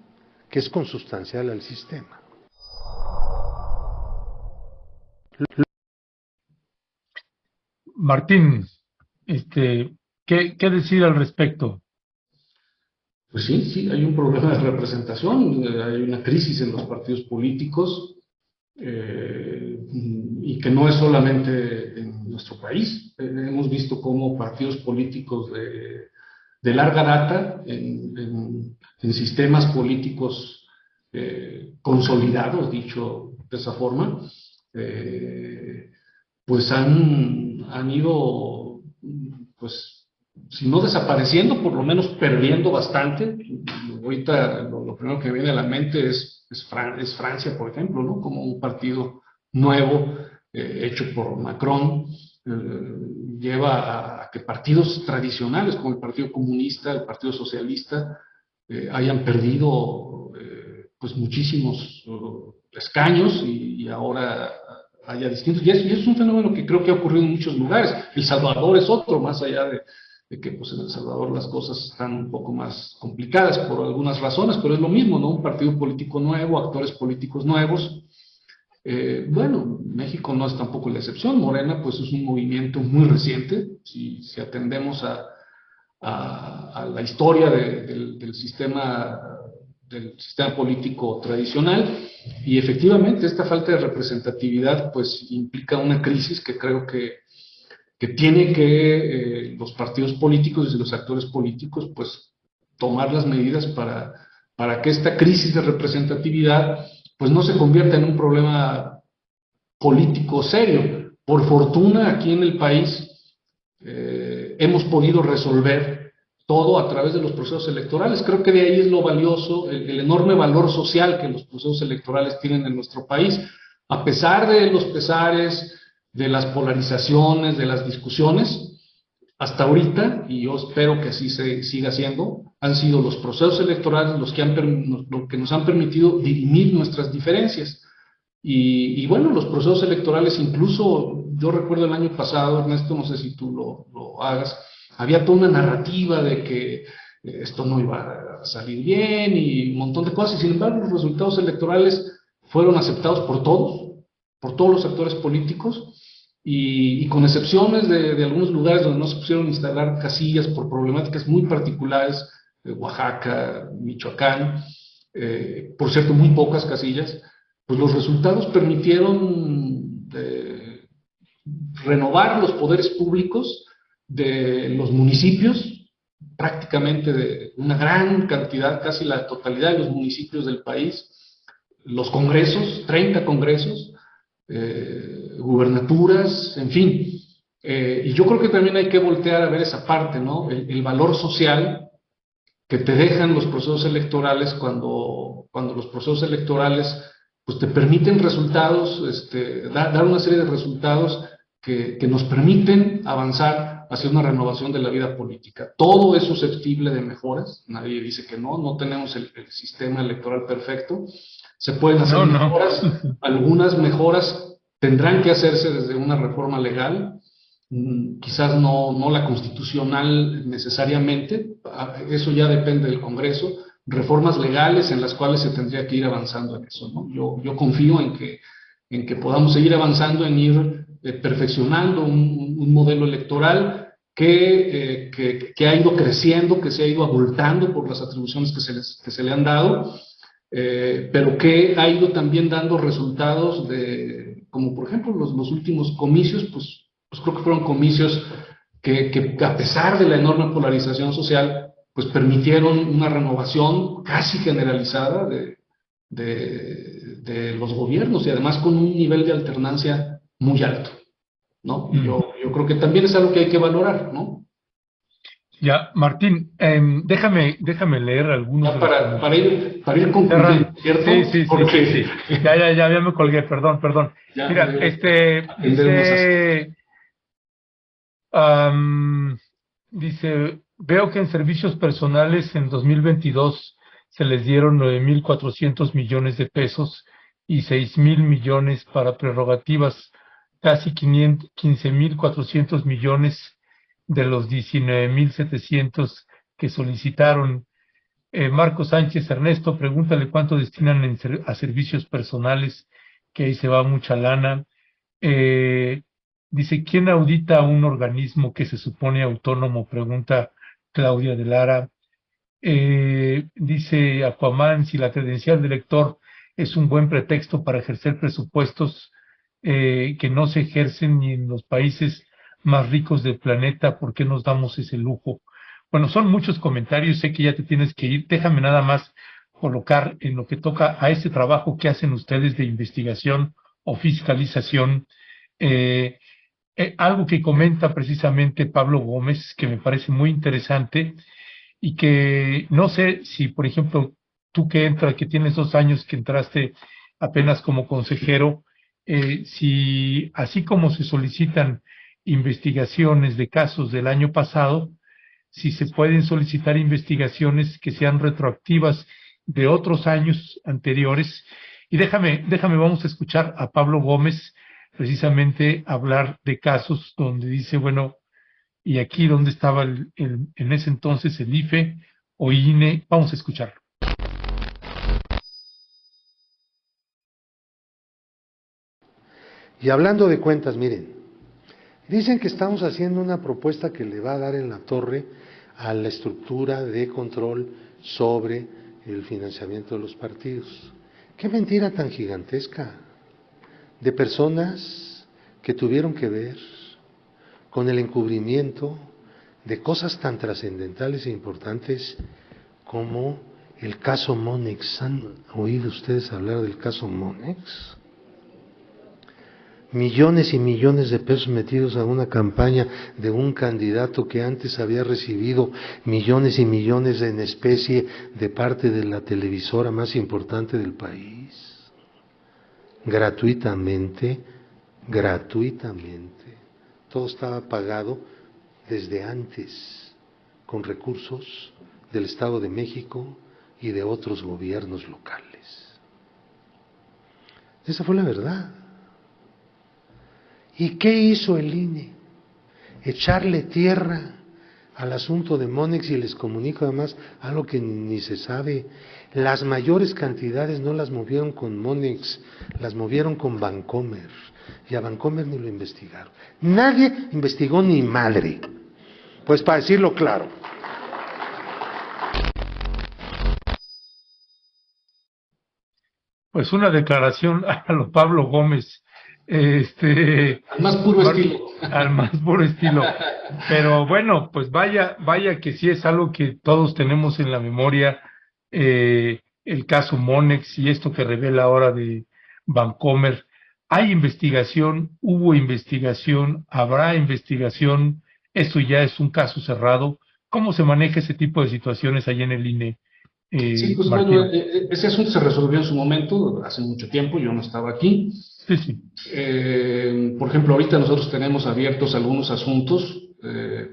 que es consustancial al sistema. Martín, ¿qué decir al respecto? Pues sí, hay un problema de representación, hay una crisis en los partidos políticos, y que no es solamente en nuestro país. Hemos visto cómo partidos políticos de larga data, en sistemas políticos consolidados, dicho de esa forma, pues han ido pues si no desapareciendo, por lo menos perdiendo bastante. Ahorita lo primero que me viene a la mente es Francia, por ejemplo, ¿no? Como un partido nuevo, hecho por Macron, lleva a que partidos tradicionales como el Partido Comunista, el Partido Socialista, hayan perdido pues muchísimos escaños y ahora haya distintos. Y es un fenómeno que creo que ha ocurrido en muchos lugares. El Salvador es otro, más allá de que pues en El Salvador las cosas están un poco más complicadas por algunas razones, pero es lo mismo, ¿no? Un partido político nuevo, actores políticos nuevos. Bueno, México no es tampoco la excepción. Morena pues es un movimiento muy reciente. Si atendemos a la historia del sistema político tradicional, y efectivamente esta falta de representatividad pues implica una crisis que creo que tiene que los partidos políticos y los actores políticos pues tomar las medidas para que esta crisis de representatividad pues no se convierta en un problema político serio. Por fortuna aquí en el país hemos podido resolver todo a través de los procesos electorales. Creo que de ahí es lo valioso, el enorme valor social que los procesos electorales tienen en nuestro país. A pesar de los pesares, de las polarizaciones, de las discusiones, hasta ahorita, y yo espero que así se siga haciendo, han sido los procesos electorales los que nos han permitido dirimir nuestras diferencias. Y bueno, los procesos electorales, incluso yo recuerdo el año pasado, Ernesto, no sé si tú lo hagas, había toda una narrativa de que esto no iba a salir bien y un montón de cosas, y sin embargo los resultados electorales fueron aceptados por todos los actores políticos, y con excepciones de algunos lugares donde no se pusieron a instalar casillas por problemáticas muy particulares, Oaxaca, Michoacán, por cierto, muy pocas casillas, pues los resultados permitieron renovar los poderes públicos de los municipios, prácticamente de una gran cantidad, casi la totalidad de los municipios del país, los congresos, 30 congresos, gubernaturas, en fin. Y yo creo que también hay que voltear a ver esa parte, ¿no? El valor social que te dejan los procesos electorales cuando los procesos electorales pues te permiten resultados, dar una serie de resultados que nos permiten avanzar hacia una renovación de la vida política. Todo es susceptible de mejoras, nadie dice que no tenemos el sistema electoral perfecto, se pueden hacer mejoras, algunas mejoras tendrán que hacerse desde una reforma legal, quizás no la constitucional necesariamente, eso ya depende del Congreso, reformas legales en las cuales se tendría que ir avanzando en eso, ¿no? Yo confío en que podamos seguir avanzando, en ir perfeccionando un modelo electoral que ha ido creciendo, que se ha ido abultando por las atribuciones que se le han dado, pero que ha ido también dando resultados como por ejemplo los últimos comicios, pues creo que fueron comicios que a pesar de la enorme polarización social, pues permitieron una renovación casi generalizada de los gobiernos, y además con un nivel de alternancia muy alto, ¿no? Yo creo que también es algo que hay que valorar, ¿no? Ya, Martín, déjame leer algunos. Ya para ir concluyendo, ¿cierto? Sí. Ya me colgué, perdón. Ya, mira, dice, veo que en servicios personales en 2022 se les dieron 9,400 millones de pesos y 6,000 millones para prerrogativas, casi 15,400 millones de los 19,700 que solicitaron. Marco Sánchez, Ernesto, pregúntale cuánto destinan a servicios personales, que ahí se va mucha lana. Dice, ¿quién audita a un organismo que se supone autónomo? Pregunta Claudia de Lara. Dice Aquaman, si la credencial de lector es un buen pretexto para ejercer presupuestos que no se ejercen ni en los países más ricos del planeta, ¿por qué nos damos ese lujo? Bueno, son muchos comentarios, sé que ya te tienes que ir, déjame nada más colocar en lo que toca a ese trabajo que hacen ustedes de investigación o fiscalización. algo que comenta precisamente Pablo Gómez, que me parece muy interesante y que no sé si, por ejemplo, tú que tienes 2 años, que entraste apenas como consejero, si así como se solicitan investigaciones de casos del año pasado, si se pueden solicitar investigaciones que sean retroactivas de otros años anteriores. Y vamos a escuchar a Pablo Gómez precisamente hablar de casos donde dice, bueno, y aquí donde estaba en ese entonces el IFE o INE, vamos a escucharlo. Y hablando de cuentas, miren, dicen que estamos haciendo una propuesta que le va a dar en la torre a la estructura de control sobre el financiamiento de los partidos. Qué mentira tan gigantesca, de personas que tuvieron que ver con el encubrimiento de cosas tan trascendentales e importantes como el caso Monex. ¿Han oído ustedes hablar del caso Monex? Millones y millones de pesos metidos a una campaña de un candidato que antes había recibido millones y millones en especie de parte de la televisora más importante del país. Gratuitamente. Todo estaba pagado desde antes, con recursos del Estado de México y de otros gobiernos locales. Esa fue la verdad. ¿Y qué hizo el INE? Echarle tierra al asunto de Monex, y les comunico además algo que ni se sabe. Las mayores cantidades no las movieron con Monex, las movieron con Bancomer, y a Bancomer ni lo investigaron. Nadie investigó ni madre, pues para decirlo claro. Pues una declaración a lo Pablo Gómez, Al más puro estilo. al más puro estilo. Pero bueno, pues vaya que sí es algo que todos tenemos en la memoria, el caso Monex y esto que revela ahora de Bancomer. Hay investigación, hubo investigación, habrá investigación, esto ya es un caso cerrado. ¿Cómo se maneja ese tipo de situaciones ahí en el INE, Sí, pues Martín? bueno, ese asunto se resolvió en su momento, hace mucho tiempo, yo no estaba aquí. Sí, sí. Por ejemplo, ahorita nosotros tenemos abiertos algunos asuntos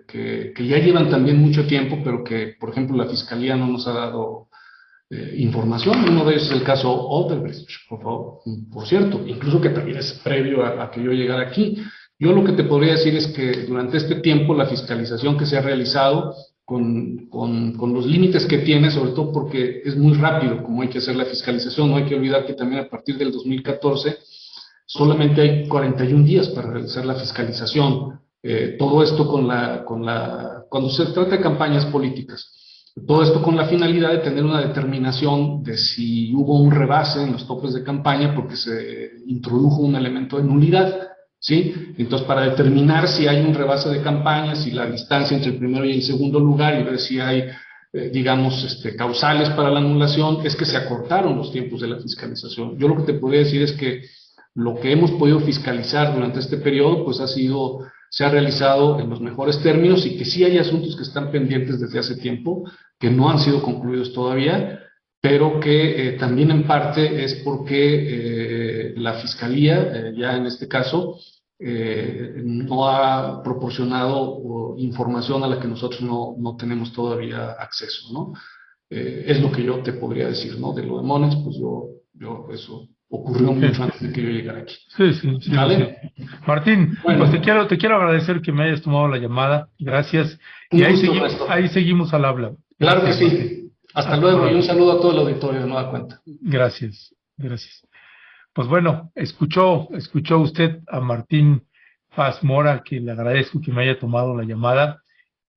que ya llevan también mucho tiempo, pero que, por ejemplo, la Fiscalía no nos ha dado información. Uno de ellos es el caso Odebrecht, por cierto, incluso que también es previo a que yo llegara aquí. Yo lo que te podría decir es que durante este tiempo la fiscalización que se ha realizado, con los límites que tiene, sobre todo porque es muy rápido como hay que hacer la fiscalización, no hay que olvidar que también a partir del 2014 solamente hay 41 días para realizar la fiscalización. Todo esto cuando se trata de campañas políticas. Todo esto con la finalidad de tener una determinación de si hubo un rebase en los topes de campaña porque se introdujo un elemento de nulidad, ¿sí? Entonces, para determinar si hay un rebase de campaña, si la distancia entre el primero y el segundo lugar, y ver si hay, causales para la anulación, es que se acortaron los tiempos de la fiscalización. Yo lo que te podría decir es que lo que hemos podido fiscalizar durante este periodo, pues se ha realizado en los mejores términos, y que sí hay asuntos que están pendientes desde hace tiempo, que no han sido concluidos todavía, pero que también en parte es porque la Fiscalía, ya en este caso, no ha proporcionado información a la que nosotros no tenemos todavía acceso, ¿no? Es lo que yo te podría decir, ¿no? De lo de Monex, pues eso ocurrió mucho antes de que yo llegara aquí. Sí. ¿Vale? Sí. Martín, Bueno, pues te quiero agradecer que me hayas tomado la llamada. Gracias. Un Y gusto, ahí seguimos al habla. claro que Gracias, sí. Martín. Hasta luego, y un saludo a todo el auditorio de nueva cuenta. Gracias. Pues bueno, escuchó usted a Martín Paz Mora, que le agradezco que me haya tomado la llamada,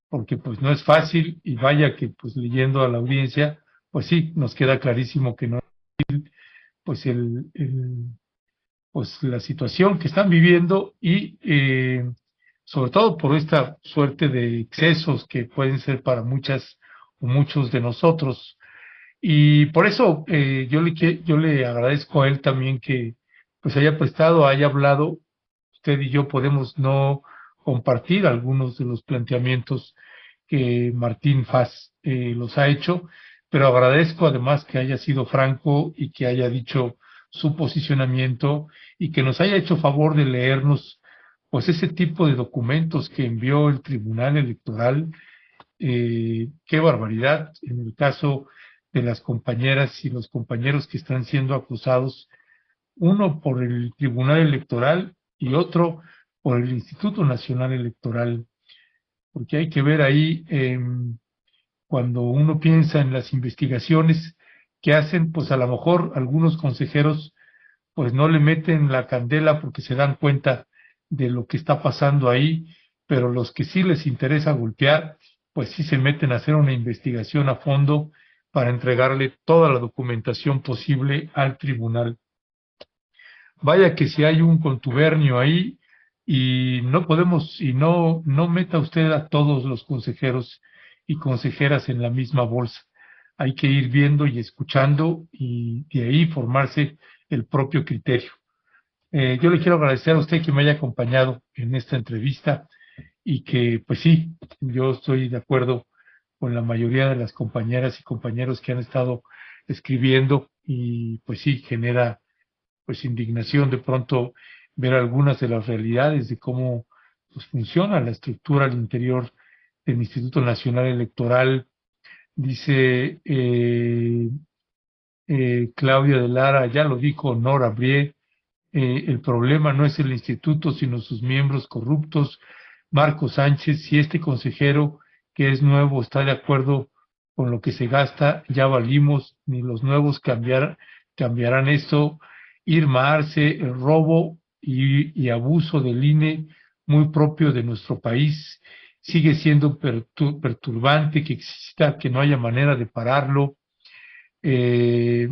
porque pues no es fácil, y vaya que pues leyendo a la audiencia, pues sí, nos queda clarísimo que no, pues pues la situación que están viviendo, y sobre todo por esta suerte de excesos que pueden ser para muchas o muchos de nosotros. Y por eso yo le agradezco a él también que pues haya hablado. usted y yo podemos no compartir algunos de los planteamientos que Martín Faz los ha hecho, pero agradezco además que haya sido franco y que haya dicho su posicionamiento y que nos haya hecho favor de leernos pues ese tipo de documentos que envió el Tribunal Electoral. Qué barbaridad en el caso de las compañeras y los compañeros que están siendo acusados, uno por el Tribunal Electoral y otro por el Instituto Nacional Electoral, porque hay que ver ahí, cuando uno piensa en las investigaciones que hacen, pues a lo mejor algunos consejeros pues no le meten la candela porque se dan cuenta de lo que está pasando ahí, pero los que sí les interesa golpear, pues sí se meten a hacer una investigación a fondo para entregarle toda la documentación posible al tribunal. Vaya que si hay un contubernio ahí y no podemos, y no meta usted a todos los consejeros y consejeras en la misma bolsa. Hay que ir viendo y escuchando y de ahí formarse el propio criterio. Yo le quiero agradecer a usted que me haya acompañado en esta entrevista y que, pues sí, yo estoy de acuerdo con la mayoría de las compañeras y compañeros que han estado escribiendo y pues sí, genera pues indignación de pronto ver algunas de las realidades de cómo pues, funciona la estructura al interior del Instituto Nacional Electoral. Dice Claudia de Lara, ya lo dijo Nora Brie, el problema no es el instituto, sino sus miembros corruptos. Marco Sánchez, si este consejero que es nuevo está de acuerdo con lo que se gasta, ya valimos, ni los nuevos cambiarán esto. Irma Arce, el robo y abuso del INE muy propio de nuestro país, sigue siendo perturbante que exista, que no haya manera de pararlo. Eh,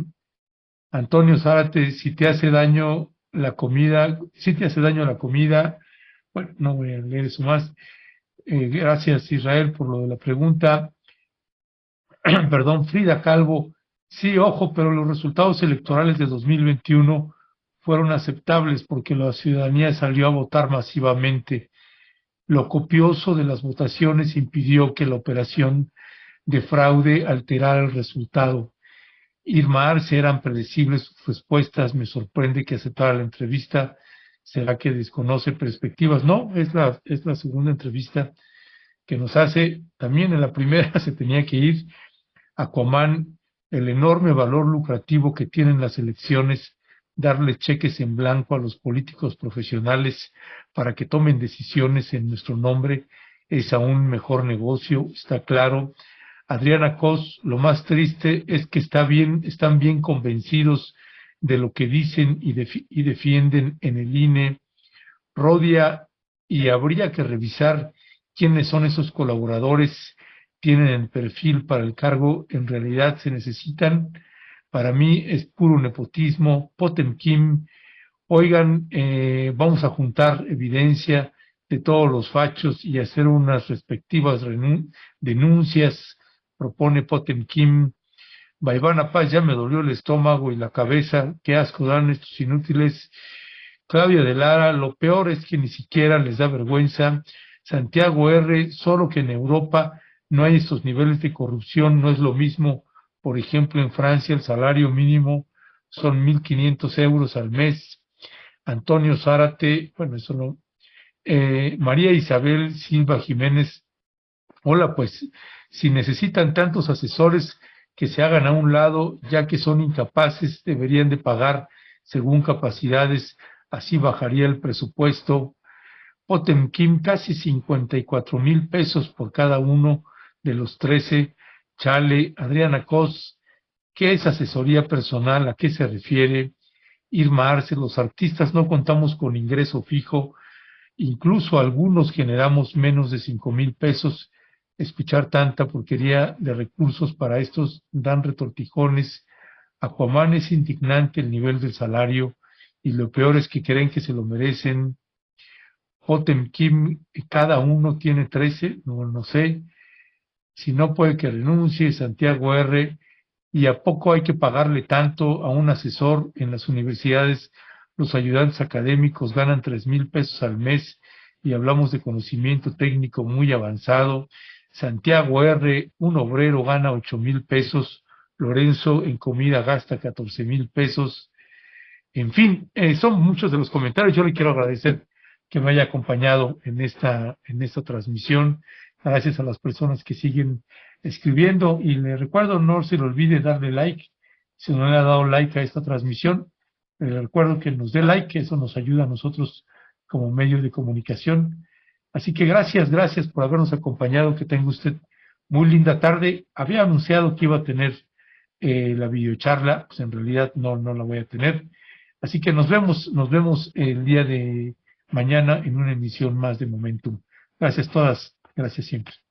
Antonio Zárate, si te hace daño la comida, si te hace daño la comida, bueno, no voy a leer eso más. Gracias Israel por lo de la pregunta. Perdón, Frida Calvo, sí, ojo, pero los resultados electorales de 2021 fueron aceptables porque la ciudadanía salió a votar masivamente. Lo copioso de las votaciones impidió que la operación de fraude alterara el resultado. Irma Arce, eran predecibles sus respuestas, me sorprende que aceptara la entrevista. ¿Será que desconoce perspectivas? No, es la segunda entrevista que nos hace. También en la primera se tenía que ir. Aquaman, el enorme valor lucrativo que tienen las elecciones, darle cheques en blanco a los políticos profesionales para que tomen decisiones en nuestro nombre, es aún mejor negocio, está claro. Adriana Cos, lo más triste es que están bien convencidos de lo que dicen y defienden en el INE. Rodia, y habría que revisar quiénes son esos colaboradores, tienen el perfil para el cargo, en realidad se necesitan. Para mí es puro nepotismo. Potemkin, oigan, vamos a juntar evidencia de todos los fachos y hacer unas respectivas denuncias, propone Potemkin. Vaivana Paz, ya me dolió el estómago y la cabeza, qué asco dan estos inútiles. Claudia de Lara, lo peor es que ni siquiera les da vergüenza. Santiago R., solo que en Europa no hay estos niveles de corrupción, no es lo mismo. Por ejemplo, en Francia el salario mínimo son 1.500 euros al mes. Antonio Zárate, bueno, eso no. María Isabel Silva Jiménez, hola, pues si necesitan tantos asesores que se hagan a un lado, ya que son incapaces, deberían de pagar según capacidades, así bajaría el presupuesto. Potemkin, casi 54,000 pesos por cada uno de los 13. Chale. Adriana Cos, ¿qué es asesoría personal? ¿A qué se refiere? Irma Arce, los artistas no contamos con ingreso fijo, incluso algunos generamos menos de 5,000 pesos. Escuchar tanta porquería de recursos para estos dan retortijones. Aquaman, es indignante el nivel del salario y lo peor es que creen que se lo merecen. Potemkin, cada uno tiene 13, no sé. Si no puede que renuncie. Santiago R., ¿y a poco hay que pagarle tanto a un asesor en las universidades? los ayudantes académicos ganan 3,000 pesos al mes y hablamos de conocimiento técnico muy avanzado. Santiago R., un obrero, gana 8,000 pesos. Lorenzo en comida gasta 14,000 pesos. En fin, son muchos de los comentarios. Yo le quiero agradecer que me haya acompañado en esta transmisión. Gracias a las personas que siguen escribiendo. Y le recuerdo, no se le olvide darle like. Si no le ha dado like a esta transmisión, le recuerdo que nos dé like, que eso nos ayuda a nosotros como medio de comunicación. Así que gracias por habernos acompañado. Que tenga usted muy linda tarde. Había anunciado que iba a tener la videocharla, pues en realidad no la voy a tener. Así que nos vemos el día de mañana en una emisión más de Momentum. Gracias todas, gracias siempre.